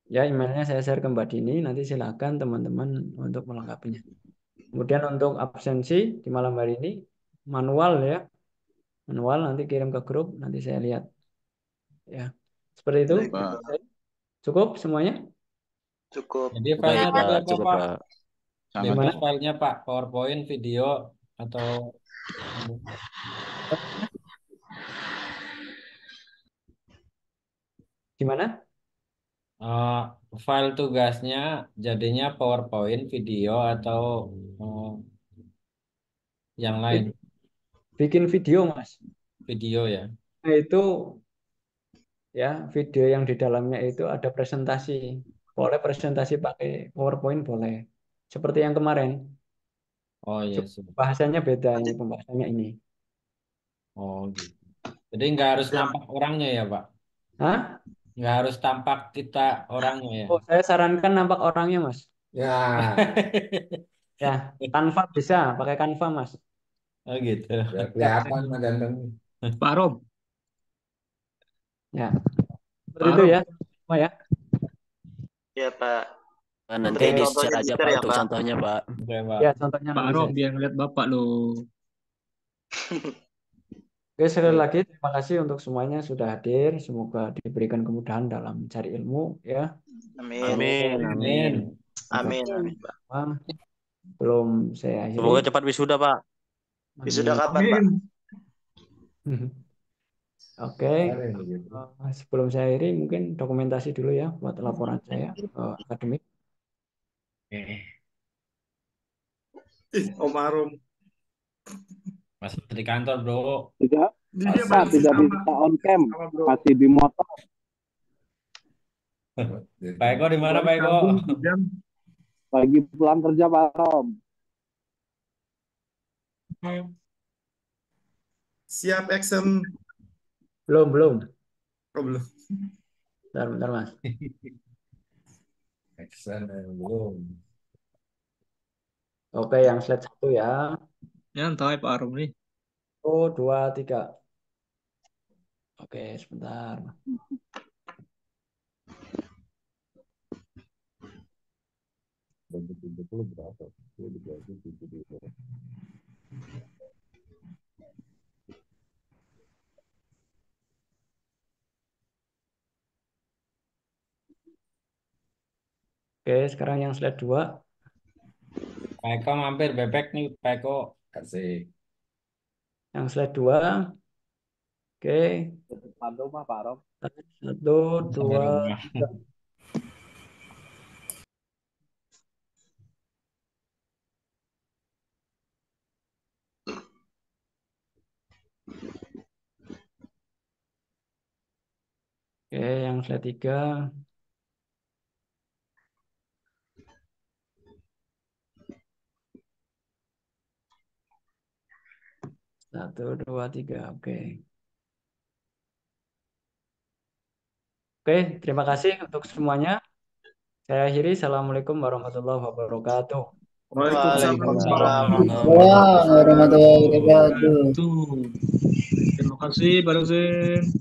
Ya, emailnya saya share ke Mbak Dini. Nanti silakan teman-teman untuk melengkapinya. Kemudian untuk absensi di malam hari ini, manual ya. Manual nanti kirim ke grup. Nanti saya lihat. Ya, seperti itu. Baik, Cukup semuanya? Cukup. Jadi filenya tadi apa cukup Pak? Pak. Bebas filenya Pak, PowerPoint, video, atau gimana? File tugasnya jadinya PowerPoint, video, atau yang lain? Bikin video Mas. Video ya. Nah, itu ya video yang di dalamnya itu ada presentasi. Boleh presentasi pakai PowerPoint boleh. Seperti yang kemarin. Oh iya sih. Bahasanya beda ini pembahasannya ini. Oh gitu. Jadi nggak harus nampak orangnya ya Pak? Hah? Nggak harus tampak kita orangnya ya? Oh, saya sarankan nampak orangnya Mas. Ya, Ya, Canva bisa, pakai Canva Mas. Oh gitu. biar kelihatan Mas ganteng. Pak Rob. Ya, seperti Pak itu Rob. ya. Semua ya. Ya Pak. Nanti Berikan di contohnya share di aja share Pak ya untuk Pak. contohnya Pak. Oke Pak. Ya, contohnya Pak nanti Rob saya. biar ngeliat Bapak loh. Oke, sekali lagi terima kasih untuk semuanya sudah hadir. Semoga diberikan kemudahan dalam mencari ilmu ya. Amin. Amin. Amin. Amin. Amin Pak. Belum saya akhiri. Semoga cepat wisuda Pak. Wisuda kapan Pak? Oke, sebelum saya akhiri mungkin dokumentasi dulu ya buat laporan saya akademik. Om Arum. Masih di kantor bro. Tidak Dia bisa, tidak bisa on cam, masih di motor. Pak Eko di mana Pak Eko? Lagi pulang kerja Pak Rom. Siap action. Belum. Oh, belum. Bentar, Mas. Action belum. Oke, yang slide 1 ya. Nyantai Pak Arum nih. 1, 2, 3. Oke, sebentar. Berapa? Oke, sekarang yang slide 2. Pak Eko mampir bebek nih Pak Eko. Kasih. Yang slide 2. Oke. Depan rumah Pak Rom. 1, 2, 3. Oke, yang slide 3. 1, 2, 3. Oke. Oke, terima kasih untuk semuanya. Saya akhiri. Assalamualaikum warahmatullahi wabarakatuh. Waalaikumsalam. Waalaikumsalam warahmatullahi wabarakatuh. Terima kasih Pak dosen.